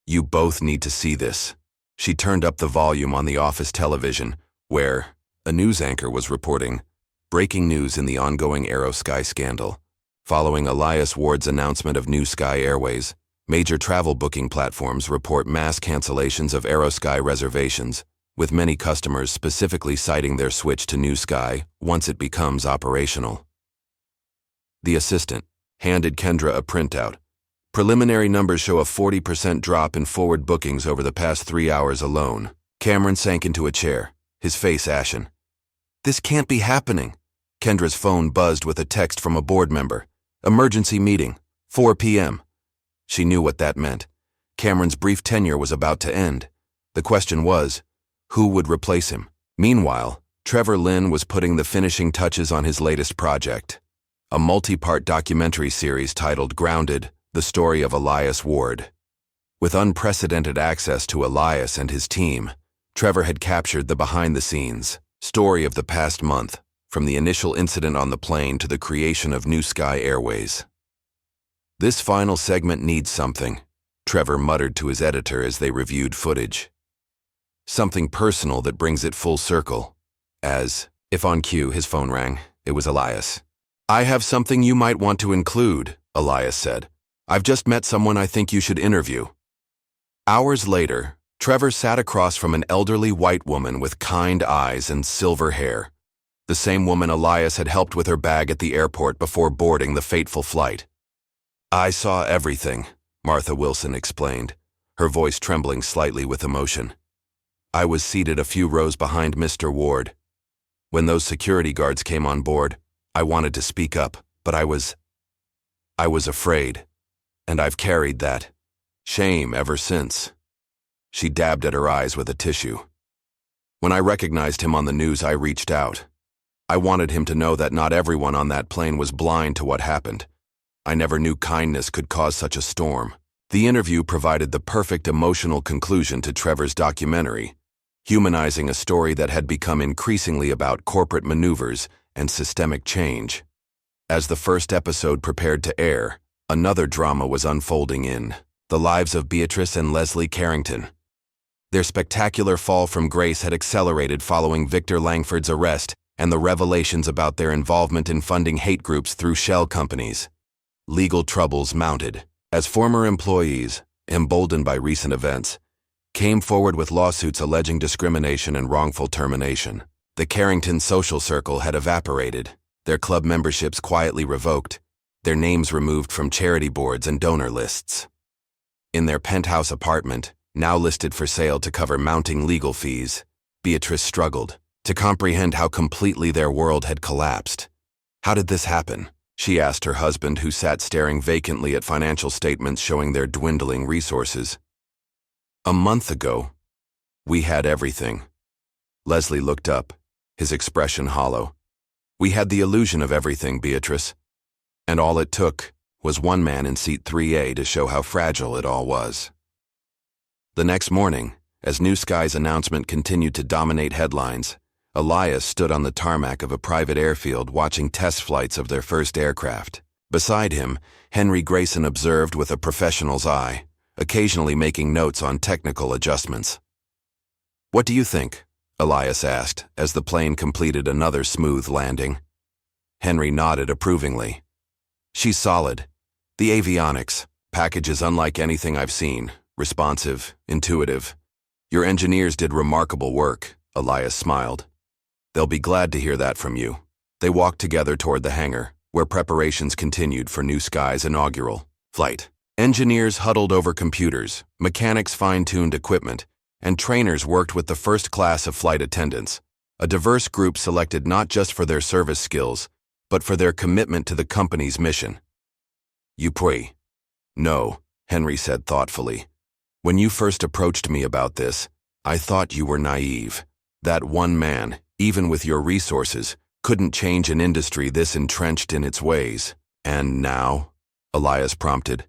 "You both need to see this." She turned up the volume on the office television, where a news anchor was reporting breaking news in the ongoing AeroSky scandal. Following Elias Ward's announcement of New Sky Airways, major travel booking platforms report mass cancellations of AeroSky reservations, with many customers specifically citing their switch to New Sky once it becomes operational. The assistant handed Kendra a printout. Preliminary numbers show a 40% drop in forward bookings over the past 3 hours alone. Cameron sank into a chair, his face ashen. "This can't be happening." Kendra's phone buzzed with a text from a board member. "Emergency meeting, 4 p.m. She knew what that meant. Cameron's brief tenure was about to end. The question was, who would replace him? Meanwhile, Trevor Lynn was putting the finishing touches on his latest project, a multi-part documentary series titled Grounded, the story of Elias Ward. With unprecedented access to Elias and his team, Trevor had captured the behind-the-scenes story of the past month, from the initial incident on the plane to the creation of New Sky Airways. "This final segment needs something," Trevor muttered to his editor as they reviewed footage. "Something personal that brings it full circle." As, if on cue, his phone rang, it was Elias. "I have something you might want to include," Elias said. "I've just met someone I think you should interview." Hours later, Trevor sat across from an elderly white woman with kind eyes and silver hair, the same woman Elias had helped with her bag at the airport before boarding the fateful flight. "I saw everything," Martha Wilson explained, her voice trembling slightly with emotion. "I was seated a few rows behind Mr. Ward. When those security guards came on board, I wanted to speak up, but I was afraid, and I've carried that shame ever since." She dabbed at her eyes with a tissue. "When I recognized him on the news, I reached out. I wanted him to know that not everyone on that plane was blind to what happened. I never knew kindness could cause such a storm." The interview provided the perfect emotional conclusion to Trevor's documentary, humanizing a story that had become increasingly about corporate maneuvers and systemic change. As the first episode prepared to air, another drama was unfolding in the lives of Beatrice and Leslie Carrington. Their spectacular fall from grace had accelerated following Victor Langford's arrest and the revelations about their involvement in funding hate groups through shell companies. Legal troubles mounted as former employees, emboldened by recent events, came forward with lawsuits alleging discrimination and wrongful termination. The Carrington social circle had evaporated, their club memberships quietly revoked, their names removed from charity boards and donor lists. In their penthouse apartment, now listed for sale to cover mounting legal fees, Beatrice struggled to comprehend how completely their world had collapsed. "How did this happen?" she asked her husband, who sat staring vacantly at financial statements showing their dwindling resources. "A month ago, we had everything." Leslie looked up, his expression hollow. "We had the illusion of everything, Beatrice. And all it took was one man in seat 3A to show how fragile it all was. The next morning, as New Sky's announcement continued to dominate headlines, Elias stood on the tarmac of a private airfield watching test flights of their first aircraft. Beside him, Henry Grayson observed with a professional's eye, occasionally making notes on technical adjustments. "What do you think?" Elias asked as the plane completed another smooth landing. Henry nodded approvingly. "She's solid. The avionics package is unlike anything I've seen, responsive, intuitive. Your engineers did remarkable work," Elias smiled. "They'll be glad to hear that from you." They walked together toward the hangar, where preparations continued for New Sky's inaugural flight. Engineers huddled over computers, mechanics fine-tuned equipment, and trainers worked with the first class of flight attendants, a diverse group selected not just for their service skills, but for their commitment to the company's mission. "You pray." "No," Henry said thoughtfully. "When you first approached me about this, I thought you were naive. That one man, even with your resources, couldn't change an industry this entrenched in its ways. And now?" Elias prompted.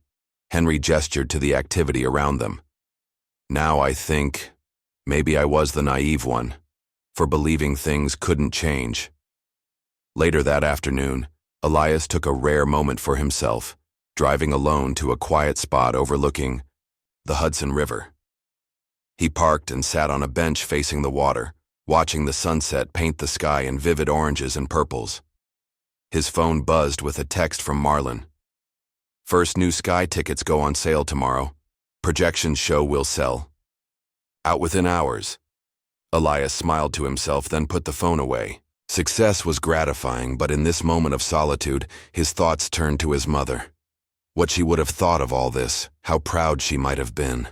Henry gestured to the activity around them. "Now I think maybe I was the naive one, for believing things couldn't change." Later that afternoon, Elias took a rare moment for himself, driving alone to a quiet spot overlooking the Hudson River. He parked and sat on a bench facing the water, watching the sunset paint the sky in vivid oranges and purples. His phone buzzed with a text from Marla. "First New Sky tickets go on sale tomorrow. Projections show we'll sell out within hours." Elias smiled to himself, then put the phone away. Success was gratifying, but in this moment of solitude, his thoughts turned to his mother. What she would have thought of all this, how proud she might have been.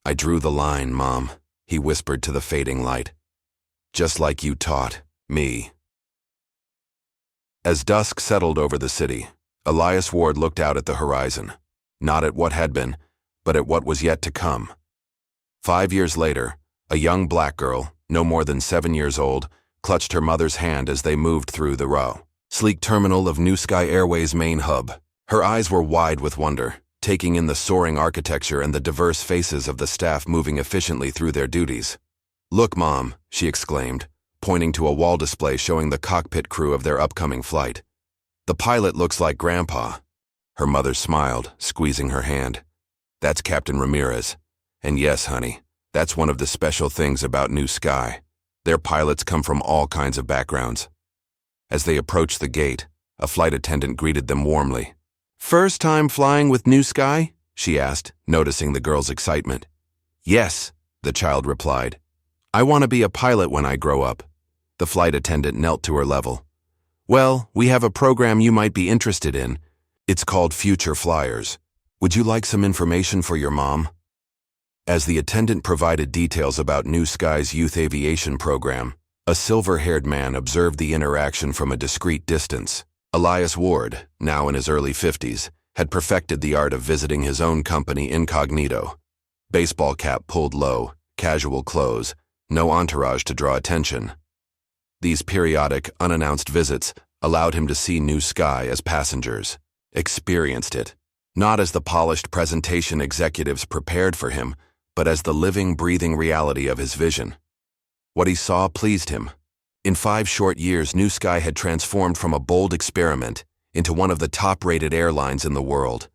"I drew the line, Mom," he whispered to the fading light. "Just like you taught me." As dusk settled over the city, Elias Ward looked out at the horizon, not at what had been, but at what was yet to come. 5 years later, a young black girl, no more than 7 years old, clutched her mother's hand as they moved through the sleek terminal of New Sky Airways' main hub. Her eyes were wide with wonder, taking in the soaring architecture and the diverse faces of the staff moving efficiently through their duties. "Look, Mom," she exclaimed, pointing to a wall display showing the cockpit crew of their upcoming flight. "The pilot looks like Grandpa." Her mother smiled, squeezing her hand. "That's Captain Ramirez. And yes, honey, that's one of the special things about New Sky. Their pilots come from all kinds of backgrounds." As they approached the gate, a flight attendant greeted them warmly. "First time flying with New Sky?" she asked, noticing the girl's excitement. "Yes," the child replied. "I want to be a pilot when I grow up." The flight attendant knelt to her level. "Well, we have a program you might be interested in. It's called Future Flyers. Would you like some information for your mom?" As the attendant provided details about New Sky's youth aviation program, a silver-haired man observed the interaction from a discreet distance. Elias Ward, now in his early 50s, had perfected the art of visiting his own company incognito. Baseball cap pulled low, casual clothes, no entourage to draw attention. These periodic, unannounced visits allowed him to see New Sky as passengers, experienced it, not as the polished presentation executives prepared for him, but as the living, breathing reality of his vision. What he saw pleased him. In 5 short years, New Sky had transformed from a bold experiment into one of the top-rated airlines in the world,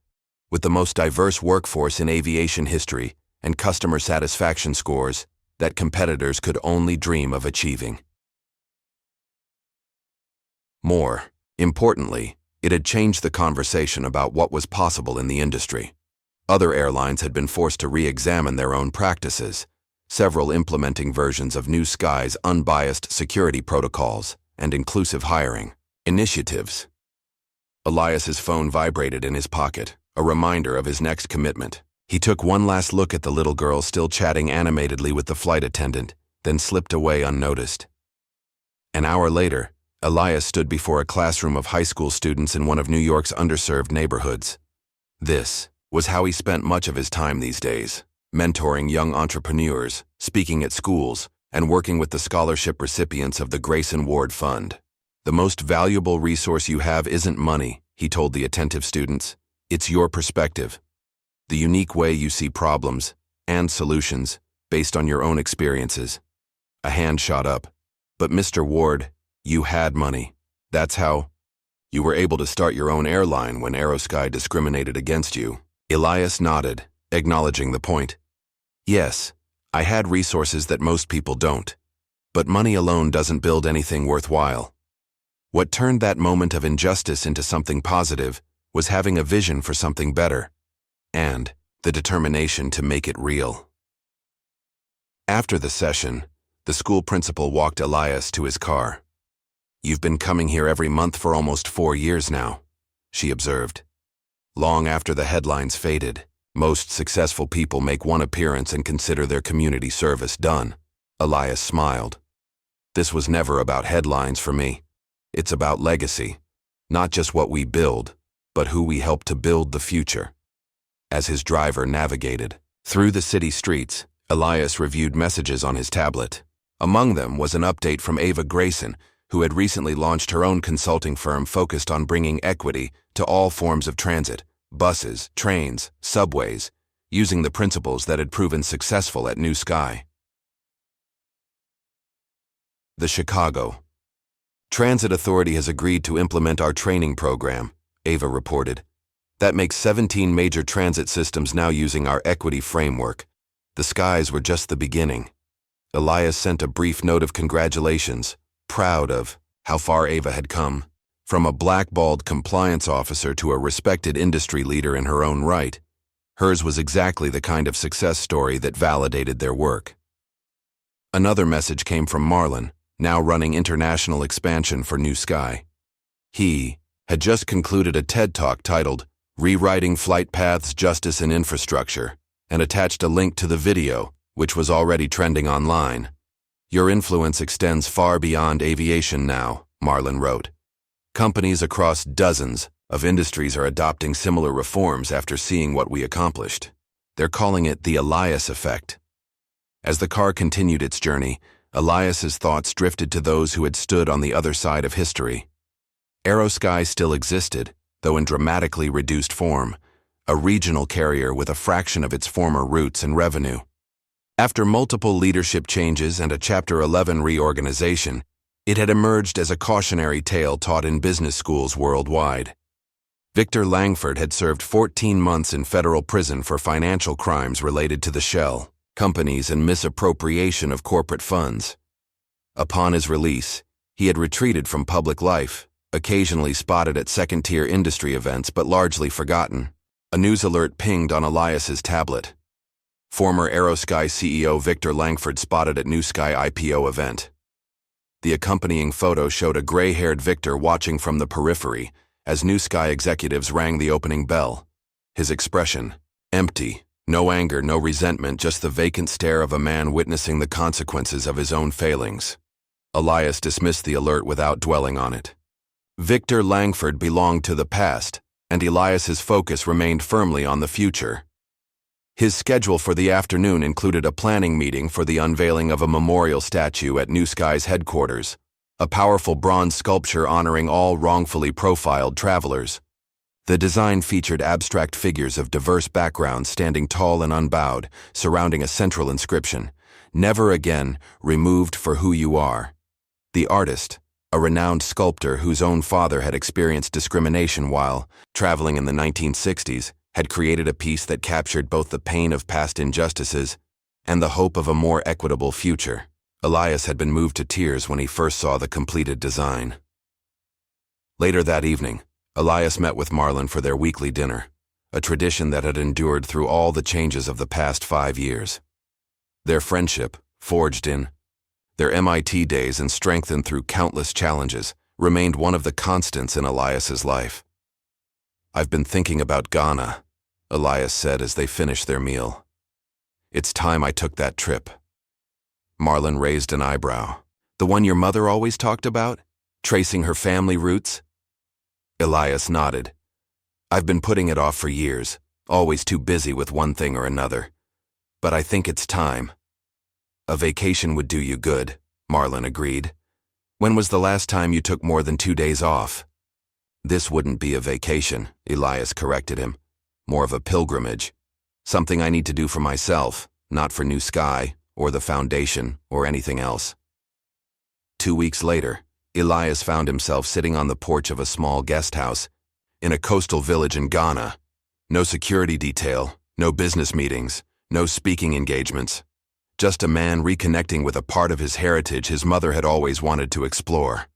with the most diverse workforce in aviation history and customer satisfaction scores that competitors could only dream of achieving. More importantly, it had changed the conversation about what was possible in the industry. Other airlines had been forced to re-examine their own practices, several implementing versions of New Sky's unbiased security protocols and inclusive hiring initiatives. Elias's phone vibrated in his pocket, a reminder of his next commitment. He took one last look at the little girl still chatting animatedly with the flight attendant, then slipped away unnoticed. An hour later, Elias stood before a classroom of high school students in one of New York's underserved neighborhoods. This was how he spent much of his time these days, mentoring young entrepreneurs, speaking at schools, and working with the scholarship recipients of the Grayson Ward Fund. "The most valuable resource you have isn't money," he told the attentive students. It's your perspective, the unique way you see problems and solutions based on your own experiences. A hand shot up. But Mr. Ward, you had money. That's how you were able to start your own airline when AeroSky discriminated against you. Elias nodded, acknowledging the point. Yes, I had resources that most people don't. But money alone doesn't build anything worthwhile. What turned that moment of injustice into something positive was having a vision for something better, and the determination to make it real. After the session, the school principal walked Elias to his car. You've been coming here every month for almost 4 years now, she observed. Long after the headlines faded, most successful people make one appearance and consider their community service done. Elias smiled. This was never about headlines for me. It's about legacy, not just what we build, but who we help to build the future. As his driver navigated through the city streets, Elias reviewed messages on his tablet. Among them was an update from Ava Grayson, who had recently launched her own consulting firm focused on bringing equity to all forms of transit, buses, trains, subways, using the principles that had proven successful at New Sky. The Chicago Transit Authority has agreed to implement our training program, Ava reported. That makes 17 major transit systems now using our equity framework. The skies were just the beginning. Elias sent a brief note of congratulations, proud of how far Ava had come. From a blackballed compliance officer to a respected industry leader in her own right, hers was exactly the kind of success story that validated their work. Another message came from Marlon, now running international expansion for New Sky. He had just concluded a TED Talk titled Rewriting Flight Paths, Justice and Infrastructure, and attached a link to the video, which was already trending online. Your influence extends far beyond aviation now, Marlon wrote. Companies across dozens of industries are adopting similar reforms after seeing what we accomplished. They're calling it the Elias effect. As the car continued its journey, Elias's thoughts drifted to those who had stood on the other side of history. AeroSky still existed, though in dramatically reduced form, a regional carrier with a fraction of its former roots and revenue. After multiple leadership changes and a Chapter 11 reorganization, it had emerged as a cautionary tale taught in business schools worldwide. Victor Langford had served 14 months in federal prison for financial crimes related to the shell companies and misappropriation of corporate funds. Upon his release, he had retreated from public life, occasionally spotted at second-tier industry events but largely forgotten. A news alert pinged on Elias's tablet. Former AeroSky CEO Victor Langford spotted at New Sky IPO event. The accompanying photo showed a gray-haired Victor watching from the periphery as New Sky executives rang the opening bell. His expression, empty, no anger, no resentment, just the vacant stare of a man witnessing the consequences of his own failings. Elias dismissed the alert without dwelling on it. Victor Langford belonged to the past, and Elias's focus remained firmly on the future. His schedule for the afternoon included a planning meeting for the unveiling of a memorial statue at New Sky's headquarters, a powerful bronze sculpture honoring all wrongfully profiled travelers. The design featured abstract figures of diverse backgrounds standing tall and unbowed, surrounding a central inscription, "Never again, removed for who you are." The artist, a renowned sculptor whose own father had experienced discrimination while traveling in the 1960s, had created a piece that captured both the pain of past injustices and the hope of a more equitable future. Elias had been moved to tears when he first saw the completed design. Later that evening, Elias met with Marlon for their weekly dinner, a tradition that had endured through all the changes of the past 5 years. Their friendship, forged in their MIT days and strengthened through countless challenges, remained one of the constants in Elias's life. "I've been thinking about Ghana," Elias said as they finished their meal. "It's time I took that trip." Marlon raised an eyebrow. "The one your mother always talked about? Tracing her family roots?" Elias nodded. "I've been putting it off for years, always too busy with one thing or another. But I think it's time." "A vacation would do you good," Marlon agreed. "When was the last time you took more than 2 days off?" This wouldn't be a vacation, Elias corrected him. More of a pilgrimage. Something I need to do for myself, not for New Sky, or the Foundation, or anything else. 2 weeks later, Elias found himself sitting on the porch of a small guest house in a coastal village in Ghana. No security detail, no business meetings, no speaking engagements. Just a man reconnecting with a part of his heritage his mother had always wanted to explore.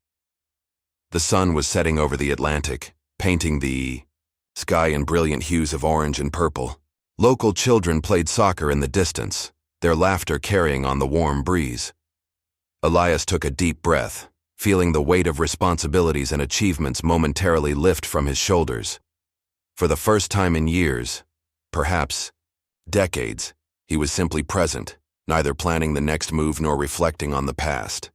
The sun was setting over the Atlantic, painting the sky in brilliant hues of orange and purple. Local children played soccer in the distance, their laughter carrying on the warm breeze. Elias took a deep breath, feeling the weight of responsibilities and achievements momentarily lift from his shoulders. For the first time in years, perhaps decades, he was simply present, neither planning the next move nor reflecting on the past.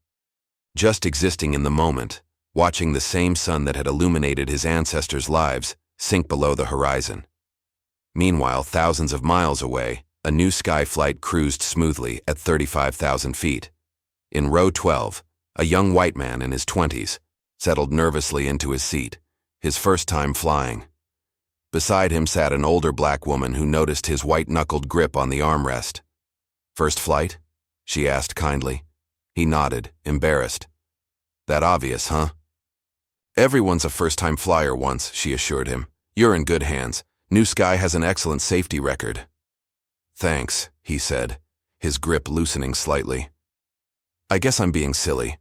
Just existing in the moment, watching the same sun that had illuminated his ancestors' lives sink below the horizon. Meanwhile, thousands of miles away, a New Sky flight cruised smoothly at 35,000 feet. In row 12, a young white man in his 20s settled nervously into his seat, his first time flying. Beside him sat an older black woman who noticed his white-knuckled grip on the armrest. "First flight?" she asked kindly. He nodded, embarrassed. "That obvious, huh?" "Everyone's a first-time flyer once," she assured him. "You're in good hands. New Sky has an excellent safety record." "Thanks," he said, his grip loosening slightly. "I guess I'm being silly."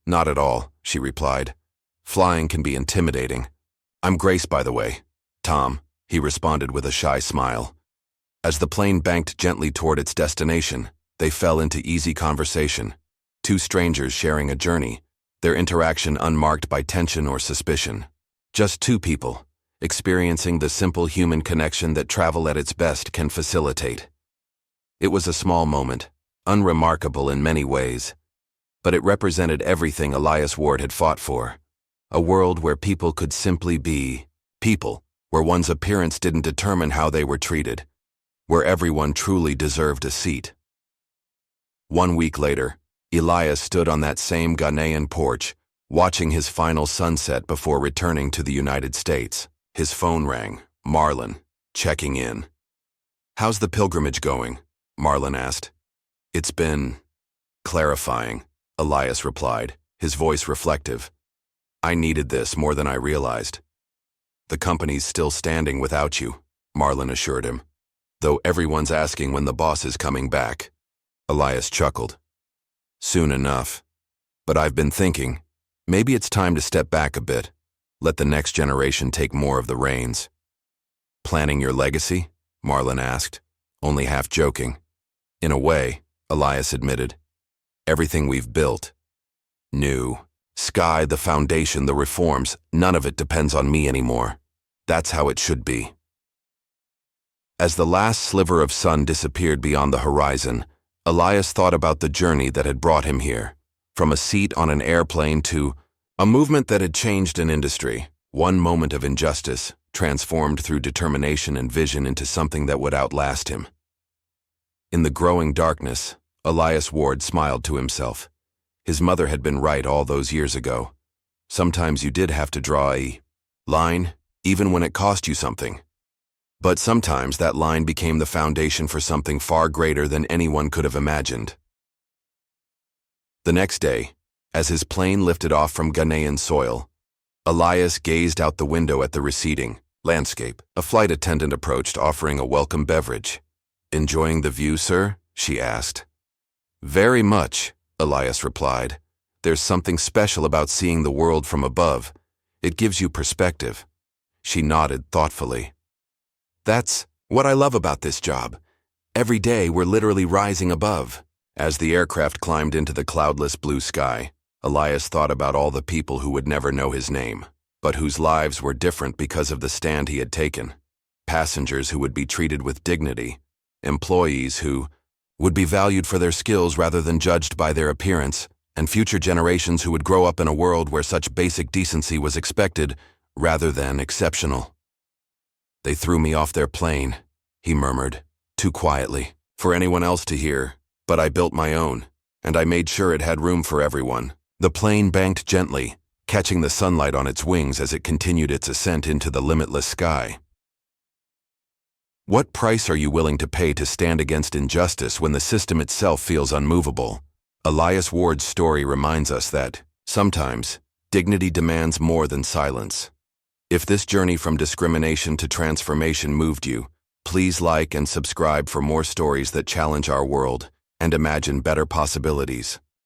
"Not at all," she replied. "Flying can be intimidating. I'm Grace, by the way. Tom," he responded with a shy smile. As the plane banked gently toward its destination, they fell into easy conversation. Two strangers sharing a journey, their interaction unmarked by tension or suspicion. Just two people, experiencing the simple human connection that travel at its best can facilitate. It was a small moment, unremarkable in many ways, but it represented everything Elias Ward had fought for. A world where people could simply be people, where one's appearance didn't determine how they were treated, where everyone truly deserved a seat. 1 week later, Elias stood on that same Ghanaian porch, watching his final sunset before returning to the United States. His phone rang. Marlon, checking in. "How's the pilgrimage going?" Marlon asked. "It's been clarifying," Elias replied, his voice reflective. "I needed this more than I realized." "The company's still standing without you," Marlon assured him, "though everyone's asking when the boss is coming back." Elias chuckled. "Soon enough. But I've been thinking, maybe it's time to step back a bit, let the next generation take more of the reins." "Planning your legacy?" Marlon asked, only half joking. "In a way," Elias admitted. "Everything we've built, New Sky, the foundation, the reforms, none of it depends on me anymore. That's how it should be." As the last sliver of sun disappeared beyond the horizon, Elias thought about the journey that had brought him here, from a seat on an airplane to a movement that had changed an industry. One moment of injustice, transformed through determination and vision into something that would outlast him. In the growing darkness, Elias Ward smiled to himself. His mother had been right all those years ago. Sometimes you did have to draw a line, even when it cost you something. But sometimes that line became the foundation for something far greater than anyone could have imagined. The next day, as his plane lifted off from Ghanaian soil, Elias gazed out the window at the receding landscape. A flight attendant approached, offering a welcome beverage. "Enjoying the view, sir?" she asked. "Very much," Elias replied. "There's something special about seeing the world from above. It gives you perspective." She nodded thoughtfully. "That's what I love about this job. Every day we're literally rising above." As the aircraft climbed into the cloudless blue sky, Elias thought about all the people who would never know his name, but whose lives were different because of the stand he had taken. Passengers who would be treated with dignity, employees who would be valued for their skills rather than judged by their appearance, and future generations who would grow up in a world where such basic decency was expected rather than exceptional. "They threw me off their plane," he murmured, too quietly for anyone else to hear, "but I built my own, and I made sure it had room for everyone." The plane banked gently, catching the sunlight on its wings as it continued its ascent into the limitless sky. What price are you willing to pay to stand against injustice when the system itself feels unmovable? Elias Ward's story reminds us that, sometimes, dignity demands more than silence. If this journey from discrimination to transformation moved you, please like and subscribe for more stories that challenge our world and imagine better possibilities.